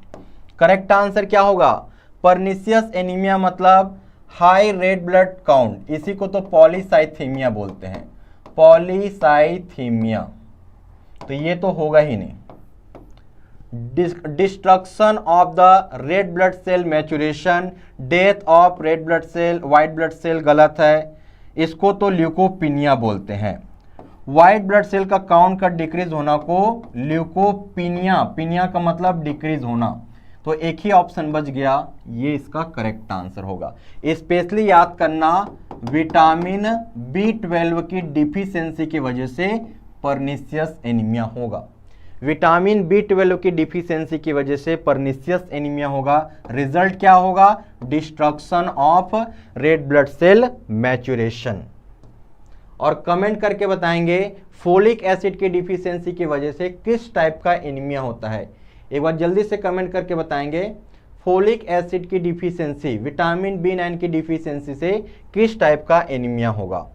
करेक्ट आंसर क्या होगा, पर्निशियस एनीमिया मतलब हाई रेड ब्लड काउंट, इसी को तो पॉलीसाइथीमिया बोलते हैं, पॉलीसाइथीमिया। तो ये तो होगा ही नहीं। Destruction of the red blood cell maturation, death of red blood cell, white blood cell गलत है, इसको तो ल्यूकोपिनिया बोलते हैं। व्हाइट ब्लड सेल का काउंट का डिक्रीज होना को ल्यूकोपिनिया, पिनिया का मतलब डिक्रीज होना, तो एक ही ऑप्शन बच गया, ये इसका करेक्ट आंसर होगा। स्पेशली याद करना, विटामिन B12 की डिफिशियंसी की वजह से पर्निशियस एनीमिया होगा, विटामिन B12 की डिफिशियंसी की वजह से पर्निशियस एनीमिया होगा। रिजल्ट क्या होगा, destruction of red blood cell maturation. और कमेंट करके बताएंगे फोलिक एसिड की डिफिशियंसी की वजह से किस टाइप का एनीमिया होता है। एक बार जल्दी से कमेंट करके बताएंगे, फोलिक एसिड की डिफिशियंसी, विटामिन B9 की डिफिशियंसी से किस टाइप का एनीमिया होगा।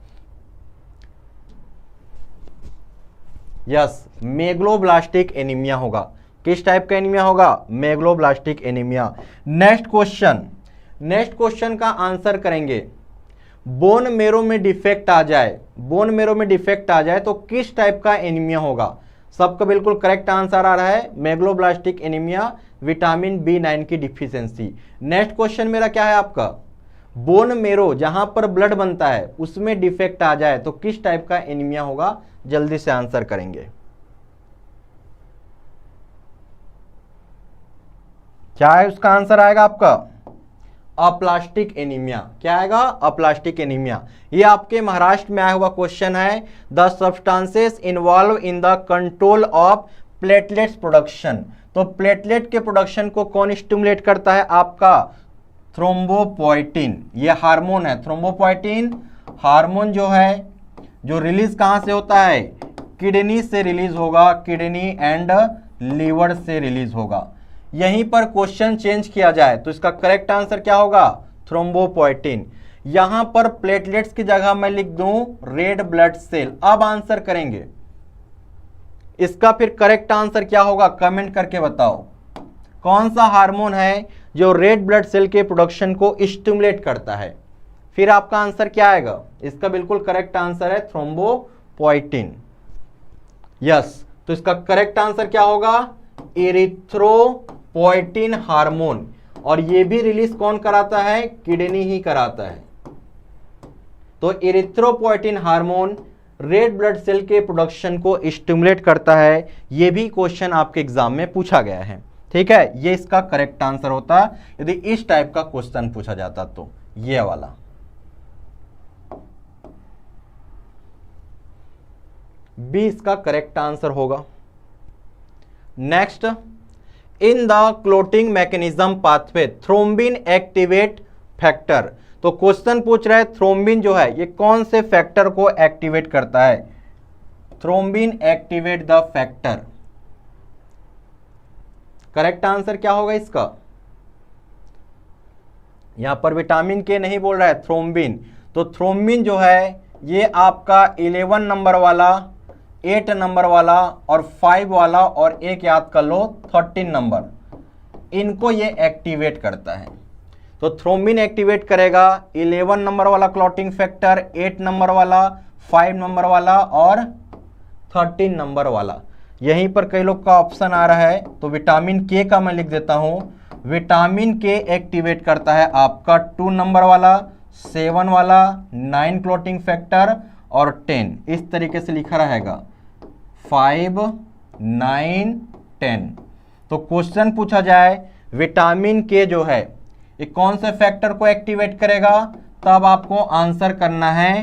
यस, मेगलोब्लास्टिक एनीमिया होगा। किस टाइप का एनीमिया होगा, मेगलोब्लास्टिक एनीमिया। नेक्स्ट क्वेश्चन का आंसर करेंगे, बोन मेरो में डिफेक्ट आ जाए, बोन मेरो में डिफेक्ट आ जाए तो किस टाइप का एनीमिया होगा। सबका बिल्कुल करेक्ट आंसर आ रहा है, मेगलोब्लास्टिक एनीमिया, विटामिन B9 की डिफिशियंसी। नेक्स्ट क्वेश्चन मेरा क्या है आपका, बोन मेरो जहां पर ब्लड बनता है उसमें डिफेक्ट आ जाए तो किस टाइप का एनीमिया होगा, जल्दी से आंसर करेंगे। क्या है उसका आंसर आएगा आपका, अप्लास्टिक एनीमिया। क्या आएगा, अप्लास्टिक एनीमिया। ये आपके महाराष्ट्र में आया हुआ क्वेश्चन है। The substances involve in the control of platelets production, तो प्लेटलेट के प्रोडक्शन को कौन स्टिमुलेट करता है, आपका थ्रोम्बोपोएटिन। ये हार्मोन है, थ्रोम्बोपोएटिन हार्मोन जो है, जो रिलीज कहां से होता है, किडनी से रिलीज होगा, किडनी एंड लीवर से रिलीज होगा। यहीं पर क्वेश्चन चेंज किया जाए तो इसका करेक्ट आंसर क्या होगा, थ्रोम्बोपोएटिन। यहां पर प्लेटलेट्स की जगह मैं लिख दूं रेड ब्लड सेल। अब आंसर करेंगे, इसका फिर करेक्ट आंसर क्या होगा, कमेंट करके बताओ। कौन सा हार्मोन है जो रेड ब्लड सेल के प्रोडक्शन को स्टिमुलेट करता है, फिर आपका आंसर क्या आएगा, इसका बिल्कुल करेक्ट आंसर है थ्रोम्बोपोएटिन। यस, तो इसका करेक्ट आंसर क्या होगा, एरिथ्रोपोएटिन हार्मोन। और ये भी रिलीज कौन कराता है, किडनी ही कराता है। तो erythropoietin hormone red blood cell के प्रोडक्शन को स्टिमुलेट करता है। ये भी क्वेश्चन आपके एग्जाम में पूछा गया है, ठीक है। ये इसका करेक्ट आंसर होता यदि इस टाइप का क्वेश्चन पूछा जाता तो, ये वाला। बी इसका करेक्ट आंसर होगा। Next, in the clotting mechanism pathway thrombin activate factor, तो क्वेश्चन पूछ रहा है थ्रोम्बिन जो है ये कौन से फैक्टर को एक्टिवेट करता है, thrombin activate the factor. Correct answer क्या होगा इसका, यहां पर विटामिन के नहीं बोल रहा है, थ्रोम्बिन। तो थ्रोम्बिन जो है ये आपका 11 नंबर वाला, 8 नंबर वाला और 5 वाला और एक याद कर लो 13 नंबर, इनको ये एक्टिवेट करता है। तो थ्रोम्बिन एक्टिवेट करेगा 11 नंबर वाला क्लॉटिंग फैक्टर, 8 नंबर वाला, 5 नंबर वाला और 13 नंबर वाला। यहीं पर कई लोग का ऑप्शन आ रहा है तो विटामिन के का मैं लिख देता हूं। विटामिन के एक्टिवेट करता है आपका 2 नंबर वाला, 7 वाला 9 क्लॉटिंग फैक्टर और 10, इस तरीके से लिखा रहेगा 5 9 10। तो क्वेश्चन पूछा जाए विटामिन के जो है ये कौन से फैक्टर को एक्टिवेट करेगा, तब आपको आंसर करना है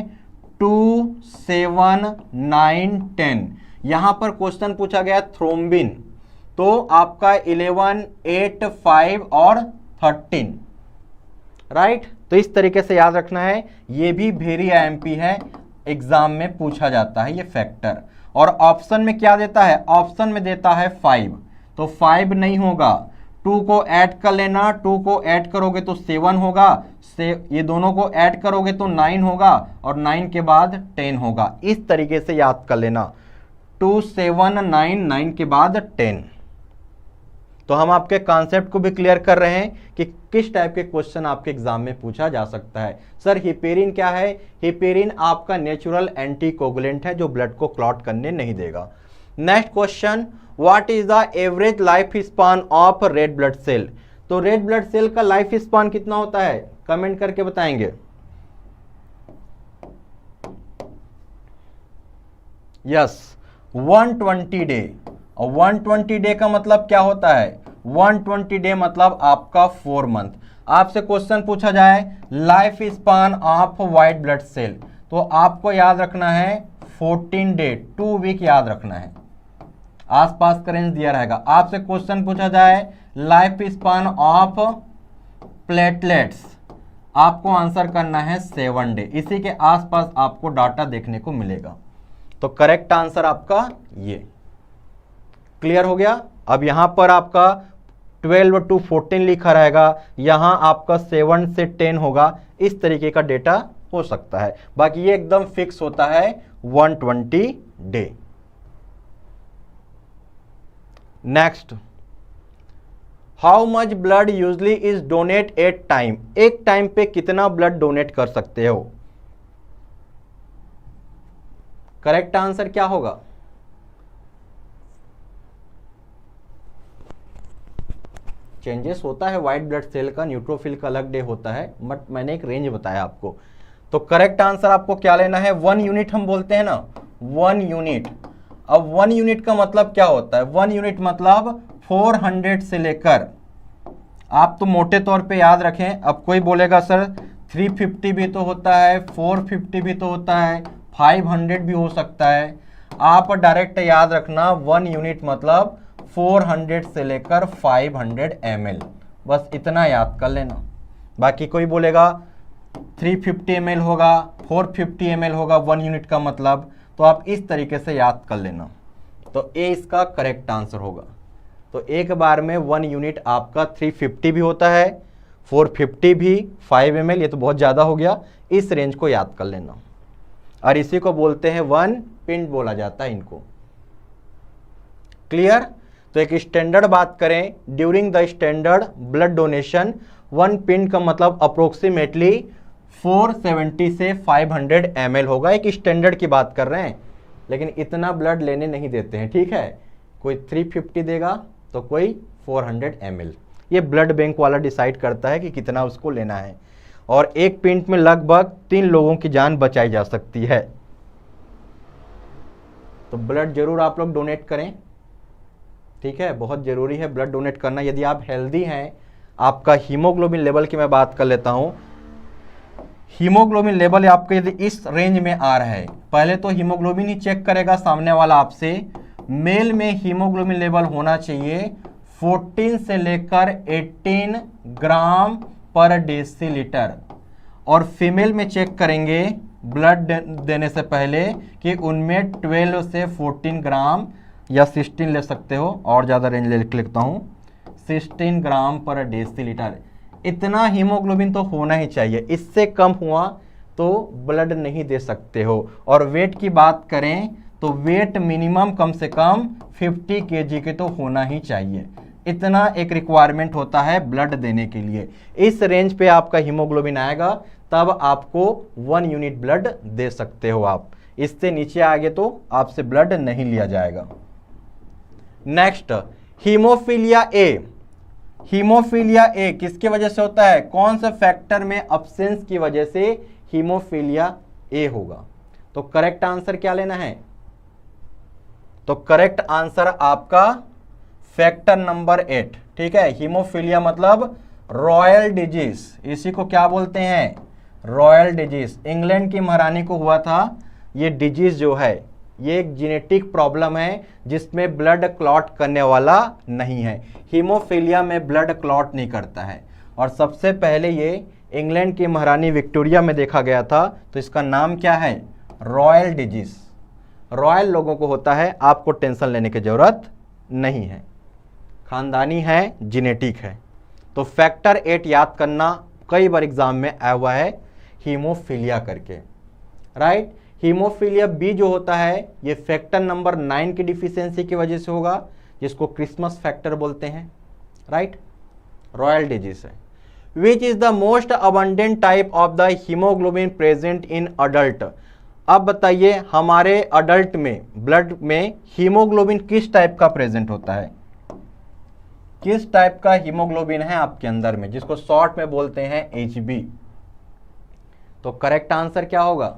2 7 9 10। यहां पर क्वेश्चन पूछा गया थ्रोम्बिन, तो आपका 11 8 5 और 13, राइट। तो इस तरीके से याद रखना है, ये भी वेरी आईएमपी है, एग्जाम में पूछा जाता है ये फैक्टर। और ऑप्शन में क्या देता है, ऑप्शन में देता है 5, तो 5 नहीं होगा, 2 को ऐड कर लेना, 2 को ऐड करोगे तो 7 होगा, ये दोनों को ऐड करोगे तो 9 होगा और 9 के बाद 10 होगा। इस तरीके से याद कर लेना, 2 7 9 9 के बाद 10। तो हम आपके कॉन्सेप्ट को भी क्लियर कर रहे हैं कि किस टाइप के क्वेश्चन आपके एग्जाम में पूछा जा सकता है। सर हिपेरिन क्या है, हिपेरिन आपका नेचुरल एंटीकोगुलेंट है जो ब्लड को क्लॉट करने नहीं देगा। Next question, what is the average life span of red blood cell. तो रेड ब्लड सेल का लाइफ स्पान कितना होता है, कमेंट करके बताएंगे। Yes 120 day. और 120 डे का मतलब क्या होता है, 120 डे मतलब आपका 4 मंथ। आपसे क्वेश्चन पूछा जाए life span of white blood cell, तो आपको याद रखना है 14 डे, 2 वीक याद रखना है, आसपास का रेंज दिया रहेगा। आपसे क्वेश्चन पूछा जाए लाइफ स्पान ऑफ प्लेटलेट्स, आपको आंसर करना है 7 डे, इसी के आसपास आपको डाटा देखने को मिलेगा। तो करेक्ट आंसर आपका ये क्लियर हो गया। अब यहां पर आपका 12 to 14 लिखा रहेगा, यहां आपका 7 से 10 होगा, इस तरीके का डेटा हो सकता है। बाकी ये एकदम फिक्स होता है 120 day. Next, how much blood usually is donate at time. एक टाइम पे कितना ब्लड डोनेट कर सकते हो, करेक्ट आंसर क्या होगा। चेंजेस होता है व्हाइट ब्लड सेल का, न्यूट्रोफिल का अलग डे होता है, बट मैंने एक रेंज बताया आपको। तो करेक्ट आंसर आपको क्या लेना है, 1 यूनिट हम बोलते हैं ना, 1 यूनिट। अब 1 यूनिट का मतलब क्या होता है, 1 यूनिट मतलब 400 से लेकर, आप तो मोटे तौर पे याद रखें। अब कोई बोलेगा सर 350 भी तो होता है, 450 भी तो होता है, 500 भी हो सकता है। आप डायरेक्ट याद रखना 1 यूनिट मतलब 400 से लेकर 500 ml, बस इतना याद कर लेना। बाकी कोई बोलेगा 350 ml होगा, 450 ml होगा 1 यूनिट का मतलब, तो आप इस तरीके से याद कर लेना। तो ए इसका करेक्ट आंसर होगा। तो एक बार में 1 यूनिट आपका 350 भी होता है, 450 भी, 5 ml, ये तो बहुत ज़्यादा हो गया, इस रेंज को याद कर लेना। और इसी को बोलते हैं 1 पिंड बोला जाता है इनको। क्लियर। तो एक स्टैंडर्ड बात करें, during the standard blood donation 1 पिंड का मतलब अप्रोक्सीमेटली 470 से 500 ml होगा। एक स्टैंडर्ड की बात कर रहे हैं, लेकिन इतना ब्लड लेने नहीं देते हैं, ठीक है। कोई 350 देगा तो कोई 400 ml। ये ब्लड बैंक वाला डिसाइड करता है कि कितना उसको लेना है। और एक पिंड में लगभग 3 लोगों की जान बचाई जा सकती है। तो ब्लड जरूर आप लोग डोनेट करें, ठीक है, बहुत ज़रूरी है ब्लड डोनेट करना। यदि आप हेल्दी हैं, आपका हीमोग्लोबिन लेवल की मैं बात कर लेता हूँ। हीमोग्लोबिन लेवल आपके यदि इस रेंज में आ रहा है, पहले तो हीमोग्लोबिन ही चेक करेगा सामने वाला आपसे। मेल में हीमोग्लोबिन लेवल होना चाहिए 14 से लेकर 18 ग्राम पर डेसीलीटर, और फीमेल में चेक करेंगे ब्लड देने से पहले कि उनमें 12 से 14 ग्राम या 16 ले सकते हो, और ज़्यादा रेंज लिख लेता हूँ, 16 ग्राम पर डेसीलीटर। इतना हीमोग्लोबिन तो होना ही चाहिए, इससे कम हुआ तो ब्लड नहीं दे सकते हो। और वेट की बात करें तो वेट मिनिमम कम से कम 50 kg के तो होना ही चाहिए। इतना एक रिक्वायरमेंट होता है ब्लड देने के लिए। इस रेंज पे आपका हीमोग्लोबिन आएगा तब आपको 1 यूनिट ब्लड दे सकते हो आप। इससे नीचे आगे तो आपसे ब्लड नहीं लिया जाएगा। Next, haemophilia A haemophilia A किसकी वजह से होता है, कौन से फैक्टर में अब्सेंस की वजह से हीमोफीलिया ए होगा। तो करेक्ट आंसर क्या लेना है, तो करेक्ट आंसर आपका फैक्टर नंबर 8, ठीक है। हीमोफीलिया मतलब रॉयल डिजीज, इसी को क्या बोलते हैं, रॉयल डिजीज। इंग्लैंड की महारानी को हुआ था ये डिजीज जो है, ये एक जेनेटिक प्रॉब्लम है जिसमें ब्लड क्लॉट करने वाला नहीं है। हीमोफीलिया में ब्लड क्लॉट नहीं करता है और सबसे पहले ये इंग्लैंड की महारानी विक्टोरिया में देखा गया था। तो इसका नाम क्या है, रॉयल डिजीज। रॉयल लोगों को होता है, आपको टेंशन लेने की जरूरत नहीं है, खानदानी है, जेनेटिक है। तो फैक्टर 8 याद करना, कई बार एग्जाम में आया हुआ है हीमोफीलिया करके, राइट। हीमोफीलिया बी जो होता है ये फैक्टर नंबर 9 की डिफिशियंसी की वजह से होगा, जिसको क्रिसमस फैक्टर बोलते हैं, राइट। रॉयल डिजीज है। Which is the most abundant type of the haemoglobin present in adult. अब बताइए हमारे अडल्ट में ब्लड में हीमोग्लोबिन किस टाइप का प्रेजेंट होता है, किस टाइप का हीमोग्लोबिन है आपके अंदर में, जिसको शॉर्ट में बोलते हैं HB। तो करेक्ट आंसर क्या होगा,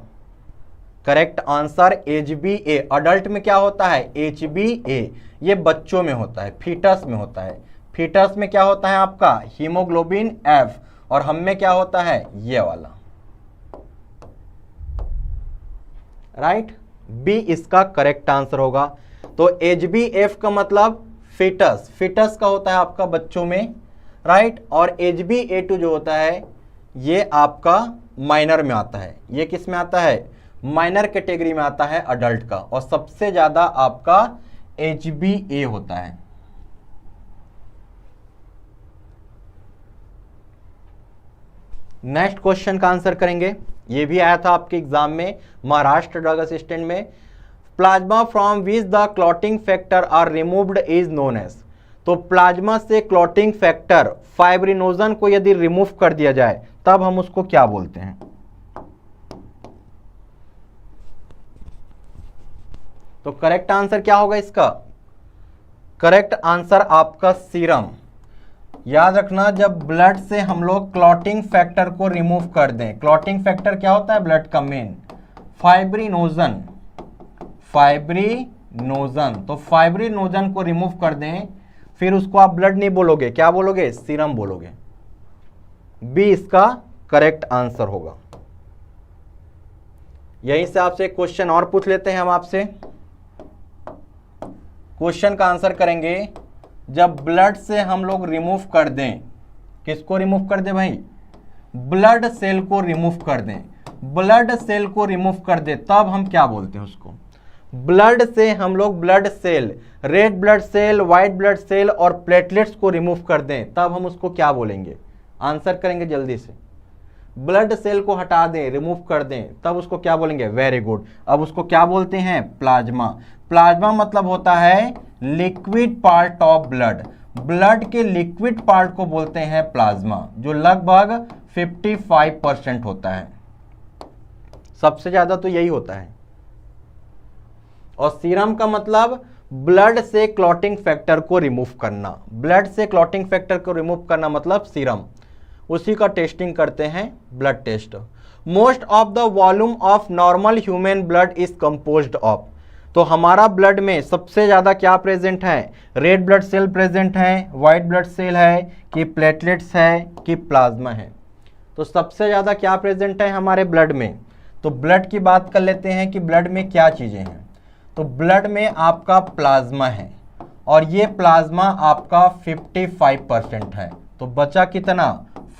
करेक्ट आंसर HbA। अडल्ट में क्या होता है, HbA। ये बच्चों में होता है, फीटस में होता है। फीटस में क्या होता है आपका हीमोग्लोबिन F, और हम में क्या होता है ये वाला, राइट। बी इसका करेक्ट आंसर होगा। तो HbF का मतलब फीटस, फीटस का होता है आपका बच्चों में, राइट। और HbA2 जो होता है ये आपका माइनर में आता है। ये किस में आता है, माइनर कैटेगरी में आता है अडल्ट का, और सबसे ज्यादा आपका HbA होता है। नेक्स्ट क्वेश्चन का आंसर करेंगे, ये भी आया था आपके एग्जाम में महाराष्ट्र ड्रग असिस्टेंट में। Plasma from which the clotting factor are removed is known as. तो प्लाज्मा से क्लॉटिंग फैक्टर फाइब्रिनोजन को यदि रिमूव कर दिया जाए तब हम उसको क्या बोलते हैं। तो करेक्ट आंसर क्या होगा इसका, करेक्ट आंसर आपका सीरम। याद रखना, जब ब्लड से हम लोग क्लॉटिंग फैक्टर को रिमूव कर दें, क्लॉटिंग फैक्टर क्या होता है ब्लड का मेन, फाइब्रिनोजन, फाइब्रिनोजन। तो फाइब्रिनोजन को रिमूव कर दें, फिर उसको आप ब्लड नहीं बोलोगे, क्या बोलोगे, सीरम बोलोगे। बी इसका करेक्ट आंसर होगा। यहीं से आपसे एक क्वेश्चन और पूछ लेते हैं हम आपसे। क्वेश्चन का आंसर करेंगे, जब ब्लड से हम लोग रिमूव कर दें, किसको रिमूव कर दें भाई, ब्लड सेल को रिमूव कर दें, ब्लड सेल को रिमूव कर दें तब हम क्या बोलते हैं उसको। ब्लड से हम लोग blood cell, red blood cell, white blood cell और प्लेटलेट्स को रिमूव कर दें तब हम उसको क्या बोलेंगे। आंसर करेंगे जल्दी से। ब्लड सेल को हटा दें, रिमूव कर दें तब उसको क्या बोलेंगे, वेरी गुड। अब उसको क्या बोलते हैं, प्लाज्मा। प्लाज्मा मतलब होता है liquid part of blood, blood के लिक्विड पार्ट को बोलते हैं प्लाज्मा, जो लगभग 55% होता है, सबसे ज्यादा तो यही होता है। और सीरम का मतलब ब्लड से क्लॉटिंग फैक्टर को रिमूव करना, ब्लड से क्लॉटिंग फैक्टर को रिमूव करना मतलब सीरम, उसी का टेस्टिंग करते हैं blood test. Most of the volume of normal human blood is composed of. तो हमारा ब्लड में सबसे ज्यादा क्या प्रेजेंट है, रेड ब्लड सेल प्रेजेंट है, व्हाइट ब्लड सेल है, कि प्लेटलेट्स है, कि प्लाज्मा है। तो सबसे ज्यादा क्या प्रेजेंट है हमारे ब्लड में। तो ब्लड की बात कर लेते हैं कि ब्लड में क्या चीजें हैं। तो ब्लड में आपका प्लाज्मा है, और ये प्लाज्मा आपका 55% है। तो बचा कितना,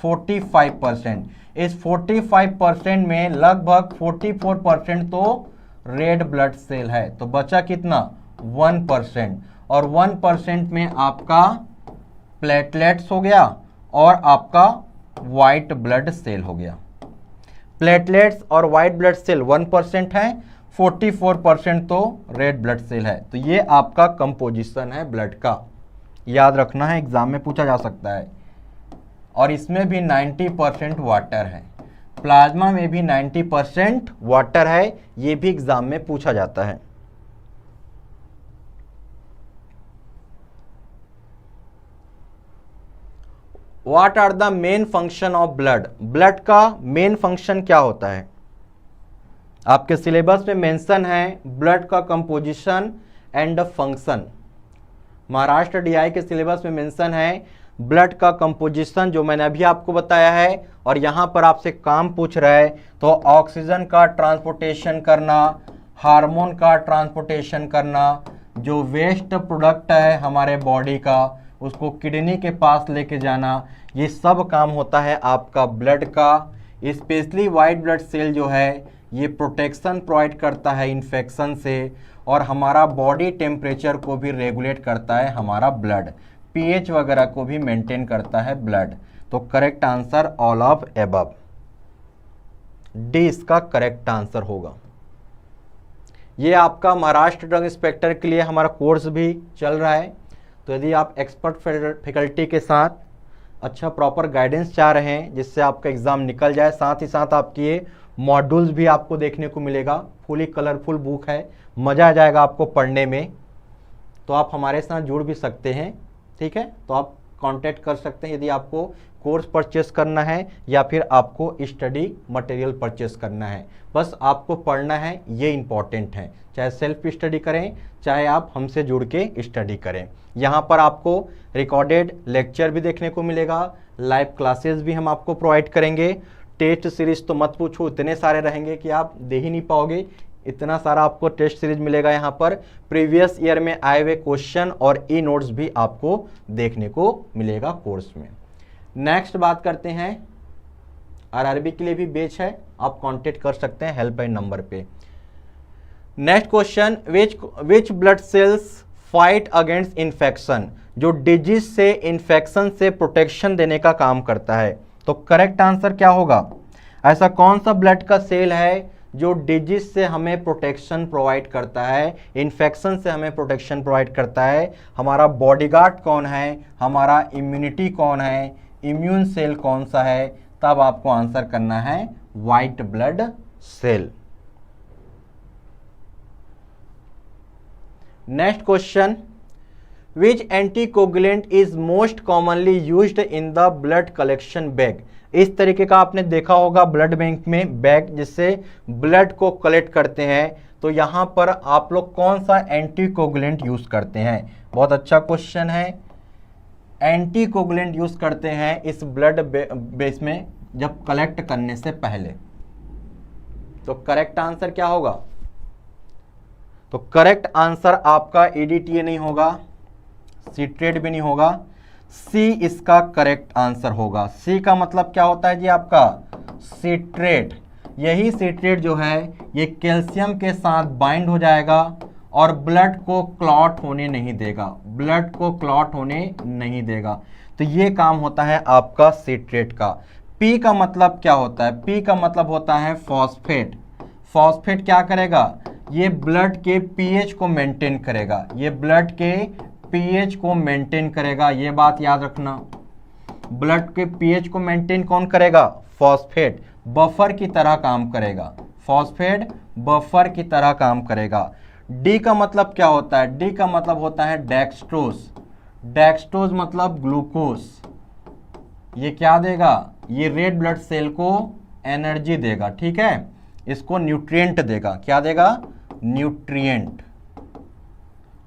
45%। इस 45% में लगभग 44% तो रेड ब्लड सेल है, तो बचा कितना, 1%। और 1% में आपका प्लेटलेट्स हो गया और आपका व्हाइट ब्लड सेल हो गया। प्लेटलेट्स और व्हाइट ब्लड सेल 1% है, 44% तो रेड ब्लड सेल है। तो ये आपका कंपोजिशन है ब्लड का, याद रखना है, एग्जाम में पूछा जा सकता है। और इसमें भी 90% वाटर है, प्लाज्मा में भी 90% वाटर है, ये भी एग्जाम में पूछा जाता है। What are the main function of blood, blood का मेन फंक्शन क्या होता है? आपके सिलेबस में मेंशन है ब्लड का composition and function. Maharashtra DI के सिलेबस में मेंशन है ब्लड का कंपोजिशन, जो मैंने अभी आपको बताया है, और यहां पर आपसे काम पूछ रहा है तो ऑक्सीजन का ट्रांसपोर्टेशन करना, हार्मोन का ट्रांसपोर्टेशन करना, जो वेस्ट प्रोडक्ट है हमारे बॉडी का उसको किडनी के पास लेके जाना, ये सब काम होता है आपका ब्लड का। स्पेशली वाइट ब्लड सेल जो है ये प्रोटेक्शन प्रोवाइड करता है इन्फेक्शन से, और हमारा बॉडी टेम्परेचर को भी रेगुलेट करता है हमारा ब्लड, पीएच वगैरह को भी मेंटेन करता है ब्लड। तो correct answer all of above, D इसका करेक्ट आंसर होगा। ये आपका महाराष्ट्र ड्रग इंस्पेक्टर के लिए हमारा कोर्स भी चल रहा है, तो यदि आप एक्सपर्ट फैकल्टी के साथ अच्छा प्रॉपर गाइडेंस चाह रहे हैं जिससे आपका एग्ज़ाम निकल जाए, साथ ही साथ आपकी ये मॉड्यूल्स भी आपको देखने को मिलेगा, फुली कलरफुल बुक है, मज़ा आ जाएगा आपको पढ़ने में, तो आप हमारे साथ जुड़ भी सकते हैं। ठीक है, तो आप कांटेक्ट कर सकते हैं यदि आपको कोर्स परचेस करना है या फिर आपको स्टडी मटेरियल परचेस करना है। बस आपको पढ़ना है, ये इम्पॉर्टेंट है, चाहे सेल्फ स्टडी करें चाहे आप हमसे जुड़ के स्टडी करें। यहाँ पर आपको रिकॉर्डेड लेक्चर भी देखने को मिलेगा, लाइव क्लासेस भी हम आपको प्रोवाइड करेंगे। टेस्ट सीरीज तो मत पूछो, इतने सारे रहेंगे कि आप दे ही नहीं पाओगे, इतना सारा आपको टेस्ट सीरीज मिलेगा। यहाँ पर प्रीवियस ईयर में आए हुए क्वेश्चन और ई नोट्स भी आपको देखने को मिलेगा कोर्स में। नेक्स्ट बात करते हैं, आरआरबी के लिए भी बैच है, आप कांटेक्ट कर सकते हैं हेल्पलाइन नंबर पे। Next question, which blood cells fight against infection, जो डिजीज से इन्फेक्शन से प्रोटेक्शन देने का काम करता है। तो करेक्ट आंसर क्या होगा? ऐसा कौन सा ब्लड का सेल है जो डिजीज से हमें प्रोटेक्शन प्रोवाइड करता है, इन्फेक्शन से हमें प्रोटेक्शन प्रोवाइड करता है? हमारा बॉडीगार्ड कौन है, हमारा इम्यूनिटी कौन है, इम्यून सेल कौन सा है? तब आपको आंसर करना है white blood cell. Next question, which anticoagulant is most commonly used in the blood collection bag. इस तरीके का आपने देखा होगा ब्लड बैंक में बैग जिससे ब्लड को कलेक्ट करते हैं, तो यहाँ पर आप लोग कौन सा एंटीकोगुलेंट यूज करते हैं? बहुत अच्छा क्वेश्चन है। एंटीकोगुलेंट यूज करते हैं इस ब्लड बेस में जब कलेक्ट करने से पहले। तो करेक्ट आंसर क्या होगा? तो करेक्ट आंसर आपका EDTA नहीं होगा, सिट्रेट भी नहीं होगा, सी इसका करेक्ट आंसर होगा। सी का मतलब क्या होता है जी आपका? सिट्रेट। यही सिट्रेट जो है ये कैल्शियम के साथ बाइंड हो जाएगा और ब्लड को क्लॉट होने नहीं देगा, ब्लड को क्लॉट होने नहीं देगा। तो ये काम होता है आपका सिट्रेट का। पी का मतलब क्या होता है? पी का मतलब होता है फॉस्फेट। फॉस्फेट क्या करेगा? ये ब्लड के पीएच को मेंटेन करेगा, ये ब्लड के पीएच को मेंटेन करेगा, ये बात याद रखना। ब्लड के पीएच को मेंटेन कौन करेगा? फॉस्फेट बफर की तरह काम करेगा, फॉस्फेट बफर की तरह काम करेगा। डी का मतलब क्या होता है? डी का मतलब होता है डेक्सट्रोज। डेक्सट्रोज मतलब ग्लूकोज। ये क्या देगा? ये रेड ब्लड सेल को एनर्जी देगा, ठीक है, इसको न्यूट्रिएंट देगा। क्या देगा? न्यूट्रिएंट।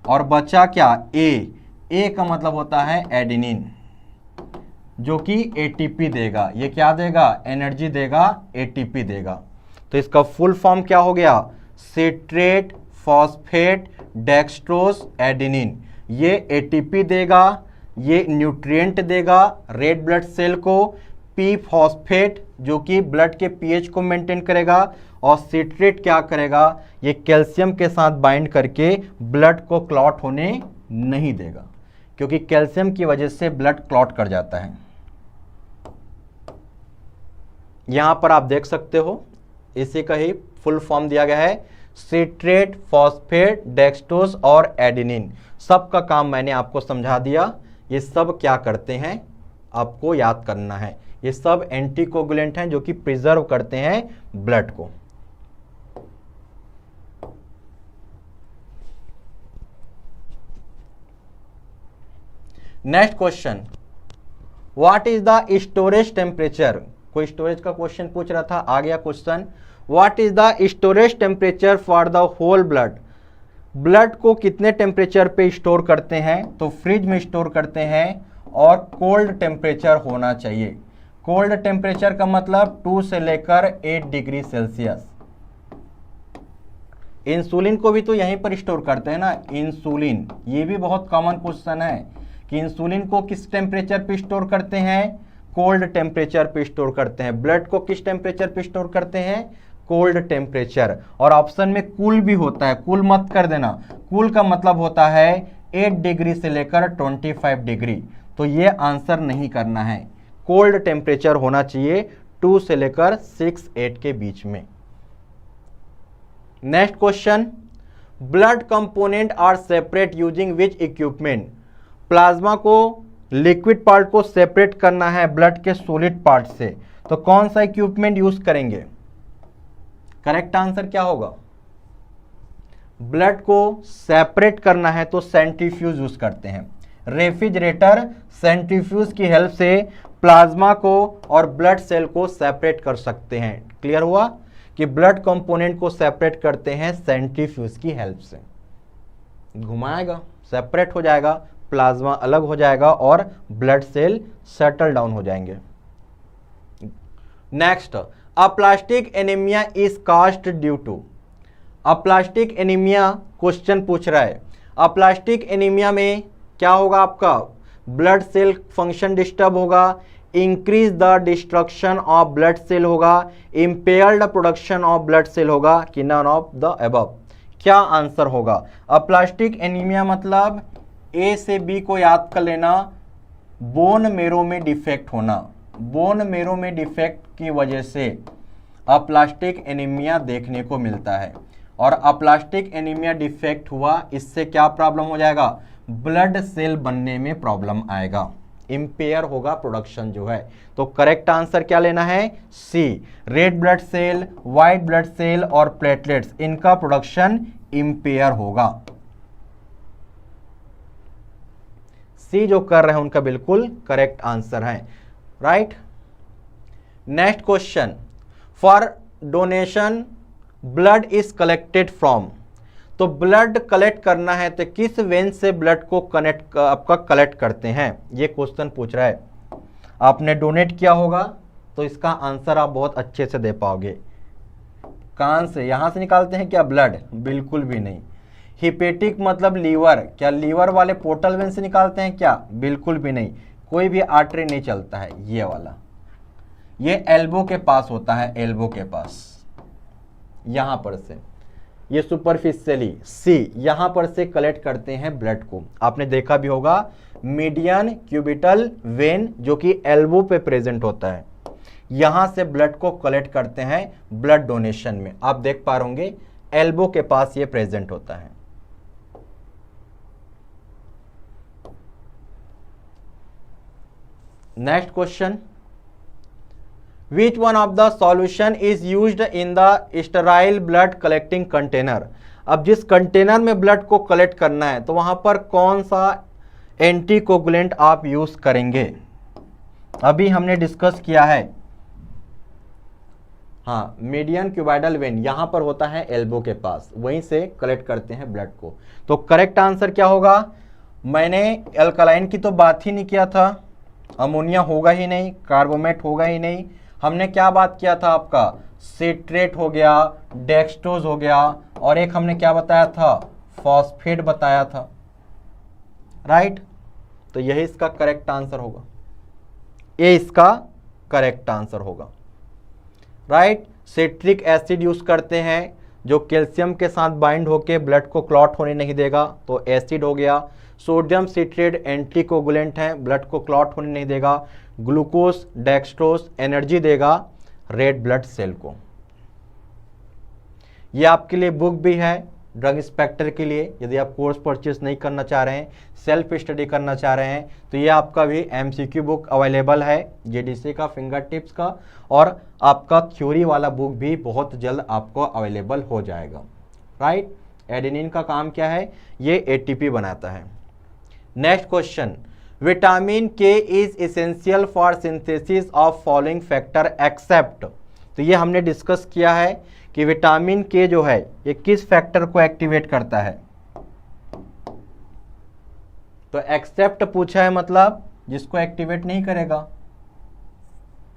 और बचा क्या? ए। ए का मतलब होता है एडेनिन, जो कि एटीपी देगा। ये क्या देगा? एनर्जी देगा, एटीपी देगा। तो इसका फुल फॉर्म क्या हो गया? Citrate phosphate dextrose adenine. ये एटीपी देगा, ये न्यूट्रिएंट देगा रेड ब्लड सेल को, पी फॉस्फेट जो कि ब्लड के पीएच को मेंटेन करेगा, और सिट्रेट क्या करेगा? ये कैल्शियम के साथ बाइंड करके ब्लड को क्लॉट होने नहीं देगा, क्योंकि कैल्शियम की वजह से ब्लड क्लॉट कर जाता है। यहां पर आप देख सकते हो इसी का ही फुल फॉर्म दिया गया है, सिट्रेट फॉस्फेट डेक्सट्रोज और एडेनिन। सबका काम मैंने आपको समझा दिया। ये सब क्या करते हैं आपको याद करना है। ये सब एंटीकोगुलेंट हैं जो कि प्रिजर्व करते हैं ब्लड को। Next question, what is the storage temperature, कोई स्टोरेज का क्वेश्चन पूछ रहा था, आ गया question. What is the storage temperature for the whole blood, blood को कितने टेम्परेचर पे स्टोर करते हैं, तो फ्रिज में स्टोर करते हैं और कोल्ड टेम्परेचर होना चाहिए। कोल्ड टेम्परेचर का मतलब 2 से लेकर 8 डिग्री सेल्सियस। इंसुलिन को भी तो यहीं पर स्टोर करते हैं ना, इंसुलिन, ये भी बहुत कॉमन क्वेश्चन है कि इंसुलिन को किस टेम्परेचर पे स्टोर करते हैं, कोल्ड टेम्परेचर पे स्टोर करते हैं। ब्लड को किस टेम्परेचर पे स्टोर करते हैं, कोल्ड टेम्परेचर। और ऑप्शन में कूल भी होता है, कूल मत कर देना, कूल का मतलब होता है 8 डिग्री से लेकर 25 डिग्री, तो ये आंसर नहीं करना है। कोल्ड टेम्परेचर होना चाहिए 2 से लेकर 6-8 के बीच में। Next question, blood component are separate using which equipment, plasma को लिक्विड पार्ट को सेपरेट करना है ब्लड के सॉलिड पार्ट से, तो कौन सा इक्विपमेंट यूज करेंगे। करेक्ट आंसर क्या होगा, ब्लड को सेपरेट करना है तो सेंट्रीफ्यूज यूज करते हैं। रेफ्रिजरेटर सेंट्रीफ्यूज की हेल्प से प्लाज्मा को और ब्लड सेल को सेपरेट कर सकते हैं। क्लियर हुआ कि ब्लड कंपोनेंट को सेपरेट करते हैं सेंट्रीफ्यूज की हेल्प से। घुमाएगा, सेपरेट हो जाएगा, प्लाज्मा अलग हो जाएगा और ब्लड सेल सेटल डाउन हो जाएंगे। Next, aplastic anaemia is caused due to, aplastic anaemia question पूछ रहा है। अप्लास्टिक एनीमिया में क्या होगा, आपका ब्लड सेल फंक्शन डिस्टर्ब होगा, increase the destruction of blood cell होगा, impaired production of blood cell होगा, कि नन ऑफ द अबव। क्या आंसर होगा, अप्लास्टिक एनीमिया मतलब ए से बी को याद कर लेना, बोन मेरो में डिफेक्ट होना, बोन मेरो में डिफेक्ट की वजह से अप्लास्टिक एनीमिया देखने को मिलता है। और अप्लास्टिक एनीमिया डिफेक्ट हुआ, इससे क्या प्रॉब्लम हो जाएगा, ब्लड सेल बनने में प्रॉब्लम आएगा, इंपेयर होगा प्रोडक्शन जो है। तो करेक्ट आंसर क्या लेना है, C, red blood cell, white blood cell और प्लेटलेट्स, इनका प्रोडक्शन इंपेयर होगा। सी जो कर रहे हैं उनका बिल्कुल करेक्ट आंसर है, right. Next question, for donation blood is collected from, तो ब्लड कलेक्ट करना है तो किस वेन से ब्लड को आपका कलेक्ट करते हैं, ये क्वेश्चन पूछ रहा है। आपने डोनेट किया होगा तो इसका आंसर आप बहुत अच्छे से दे पाओगे। कान से, यहां से निकालते हैं क्या ब्लड, बिल्कुल भी नहीं। हिपेटिक मतलब लीवर, क्या लीवर वाले पोर्टल वेन से निकालते हैं क्या, बिल्कुल भी नहीं। कोई भी आर्टरी नहीं चलता है ये वाला, ये एल्बो के पास होता है, एल्बो के पास, यहां पर से, ये सुपरफिशियली। सी, यहां पर से कलेक्ट करते हैं ब्लड को। आपने देखा भी होगा मीडियन क्यूबिटल वेन जो कि एल्बो पे प्रेजेंट होता है, यहां से ब्लड को कलेक्ट करते हैं ब्लड डोनेशन में। आप देख पा रहे होंगे एल्बो के पास ये प्रेजेंट होता है। Next question, Which one of the solution is used in the sterile blood collecting container? अब जिस कंटेनर में ब्लड को कलेक्ट करना है तो वहां पर कौन सा एंटीकोगुलेंट आप यूज करेंगे, अभी हमने डिस्कस किया है। हाँ, मीडियन क्यूबाइडल वेन यहां पर होता है एल्बो के पास, वहीं से कलेक्ट करते हैं ब्लड को। तो करेक्ट आंसर क्या होगा, मैंने एल्कलाइन की तो बात ही नहीं किया था, अमोनिया होगा ही नहीं, कार्बोमेट होगा ही नहीं। हमने क्या बात किया था, आपका सिट्रेट हो गया, डेक्सट्रोज हो गया, और एक हमने क्या बताया था, फॉस्फेट बताया था, राइट। तो यही इसका करेक्ट आंसर होगा, ये इसका करेक्ट आंसर होगा, राइट। सिट्रिक एसिड यूज करते हैं जो कैल्शियम के साथ बाइंड होके ब्लड को क्लॉट होने नहीं देगा, तो एसिड हो गया। सोडियम सिट्रेट एंटीकोगुलेंट है, ब्लड को क्लॉट होने नहीं देगा। ग्लूकोज डेक्सट्रोज एनर्जी देगा रेड ब्लड सेल को। ये आपके लिए बुक भी है ड्रग इंस्पेक्टर के लिए, यदि आप कोर्स परचेस नहीं करना चाह रहे हैं, सेल्फ स्टडी करना चाह रहे हैं, तो ये आपका भी एमसीक्यू बुक अवेलेबल है जेडीसी का, फिंगर टिप्स का, और आपका थ्योरी वाला बुक भी बहुत जल्द आपको अवेलेबल हो जाएगा, राइट। एडेनिन का काम क्या है, ये एटीपी बनाता है। Next question, vitamin K is essential for synthesis of following factor except. तो ये हमने डिस्कस किया है कि विटामिन के जो है ये किस फैक्टर को एक्टिवेट करता है। तो एक्सेप्ट पूछा है, मतलब जिसको एक्टिवेट नहीं करेगा।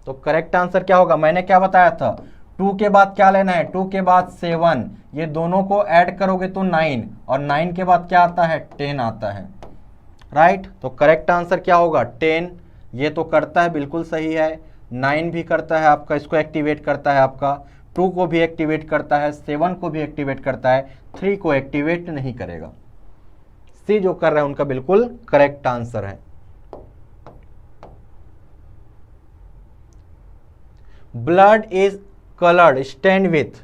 तो करेक्ट आंसर क्या होगा, मैंने क्या बताया था, 2 के बाद क्या लेना है, 2 के बाद 7, ये दोनों को ऐड करोगे तो 9, और 9 के बाद क्या आता है, 10 आता है, राइट। तो करेक्ट आंसर क्या होगा, 10। ये तो करता है, बिल्कुल सही है। 9 भी करता है आपका, इसको एक्टिवेट करता है आपका, 2 को भी एक्टिवेट करता है, 7 को भी एक्टिवेट करता है, 3 को एक्टिवेट नहीं करेगा। सी जो कर रहा है उनका बिल्कुल करेक्ट आंसर है। Blood is coloured stain with.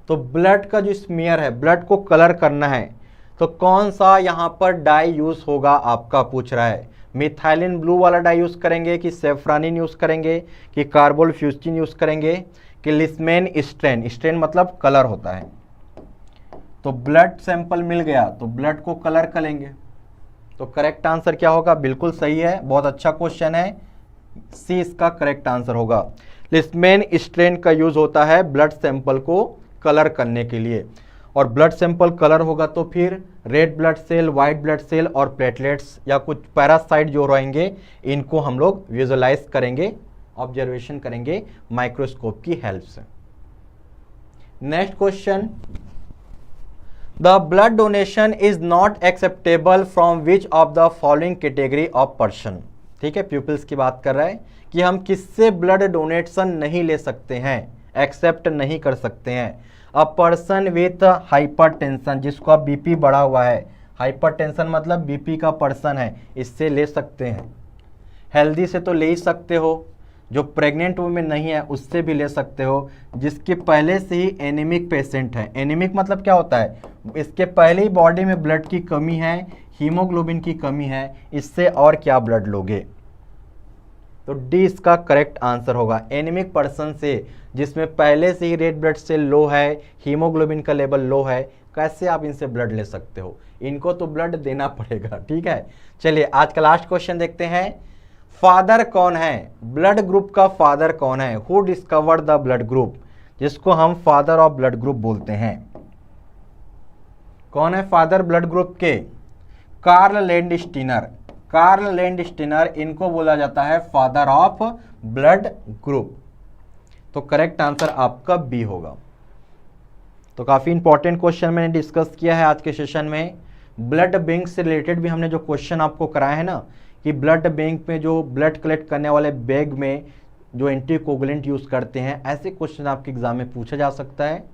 तो ब्लड का जो स्मीयर है, ब्लड को कलर करना है, तो कौन सा यहां पर डाई यूज होगा आपका, पूछ रहा है। मिथाइलिन ब्लू वाला डाई यूज करेंगे कि सेफ्रानिन यूज करेंगे कि कार्बोल फ्यूस्टिन यूज करेंगे कि लिस्मेन स्ट्रेन। स्ट्रेन मतलब कलर होता है। तो ब्लड सैंपल मिल गया तो ब्लड को कलर करेंगे। तो करेक्ट आंसर क्या होगा, बिल्कुल सही है, बहुत अच्छा क्वेश्चन है, सी इसका करेक्ट आंसर होगा। लिस्मेन स्ट्रेन का यूज होता है ब्लड सैंपल को कलर करने के लिए, और ब्लड सैंपल कलर होगा तो फिर red blood cell, white blood cell और प्लेटलेट्स या कुछ पैरासाइट जो रहेंगे, इनको हम लोग विजुअलाइज करेंगे, ऑब्जर्वेशन करेंगे माइक्रोस्कोप की हेल्प से। Next question, the blood donation is not acceptable from which of the following category of person. ठीक है, प्यूपिल्स की बात कर रहा है कि हम किससे ब्लड डोनेशन नहीं ले सकते हैं, एक्सेप्ट नहीं कर सकते हैं। अ पर्सन विथ हाइपरटेंशन, जिसको अब बीपी बढ़ा हुआ है, हाइपरटेंशन मतलब बीपी का पर्सन है, इससे ले सकते हैं। हेल्दी से तो ले ही सकते हो, जो प्रेग्नेंट वुमेन नहीं है उससे भी ले सकते हो, जिसके पहले से ही एनीमिक पेशेंट है। एनीमिक मतलब क्या होता है, इसके पहले ही बॉडी में ब्लड की कमी है, हीमोग्लोबिन की कमी है, इससे और क्या ब्लड लोगे। तो डी इसका करेक्ट आंसर होगा। एनीमिक पर्सन से, जिसमें पहले से ही रेड ब्लड सेल लो है, हीमोग्लोबिन का लेवल लो है, कैसे आप इनसे ब्लड ले सकते हो, इनको तो ब्लड देना पड़ेगा। ठीक है, चलिए आज का लास्ट क्वेश्चन देखते हैं। फादर कौन है, ब्लड ग्रुप का फादर कौन है, who discovered the blood group, जिसको हम फादर ऑफ ब्लड ग्रुप बोलते हैं। कौन है फादर ब्लड ग्रुप के, कार्ल लैंडस्टीनर। कार्ल लैंडस्टीनर, इनको बोला जाता है फादर ऑफ ब्लड ग्रुप। तो करेक्ट आंसर आपका बी होगा। तो काफी इंपॉर्टेंट क्वेश्चन मैंने डिस्कस किया है आज के सेशन में। ब्लड बैंक से रिलेटेड भी हमने जो क्वेश्चन आपको कराए हैं ना, कि ब्लड बैंक में जो ब्लड कलेक्ट करने वाले बैग में जो एंटीकोगुलेंट यूज करते हैं, ऐसे क्वेश्चन आपके एग्जाम में पूछा जा सकता है,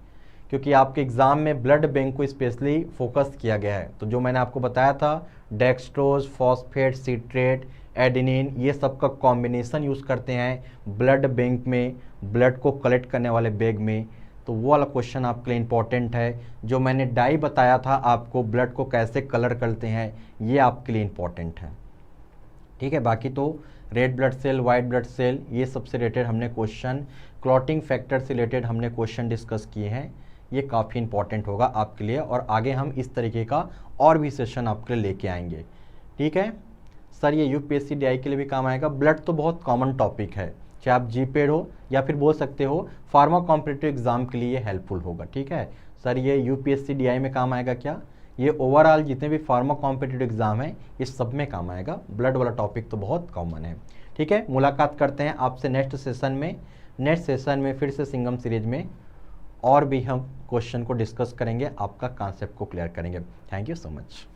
क्योंकि आपके एग्जाम में ब्लड बैंक को स्पेशली फोकस किया गया है। तो जो मैंने आपको बताया था, डेक्सट्रोज, फॉस्फेट, सिट्रेट, एडेनिन, ये सब का कॉम्बिनेशन यूज करते हैं ब्लड बैंक में, ब्लड को कलेक्ट करने वाले बैग में। तो वो वाला क्वेश्चन आपके लिए इंपॉर्टेंट है। जो मैंने डाई बताया था आपको, ब्लड को कैसे कलर करते हैं, ये आपके लिए इंपॉर्टेंट है। ठीक है, बाकी तो red blood cell, white blood cell, ये सबसे रिलेटेड हमने क्वेश्चन, क्लॉटिंग फैक्टर से रिलेटेड हमने क्वेश्चन डिस्कस किए हैं, ये काफ़ी इंपॉर्टेंट होगा आपके लिए, और आगे हम इस तरीके का और भी सेशन आपके लिए लेके आएंगे। ठीक है सर, ये यूपीएससी डीआई के लिए भी काम आएगा। ब्लड तो बहुत कॉमन टॉपिक है, चाहे आप जीपेड हो या फिर बोल सकते हो फार्मा कॉम्पिटिटिव एग्जाम के लिए हेल्पफुल होगा। ठीक है सर, ये यूपीएससी डीआई में काम आएगा क्या, ये ओवरऑल जितने भी फार्मा कॉम्पिटिटिव एग्जाम है ये सब में काम आएगा। ब्लड वाला टॉपिक तो बहुत कॉमन है। ठीक है, मुलाकात करते हैं आपसे नेक्स्ट सेशन में। नेक्स्ट सेशन में फिर से सिंघम सीरीज में और भी हम क्वेश्चन को डिस्कस करेंगे, आपका कॉन्सेप्ट को क्लियर करेंगे। Thank you so much.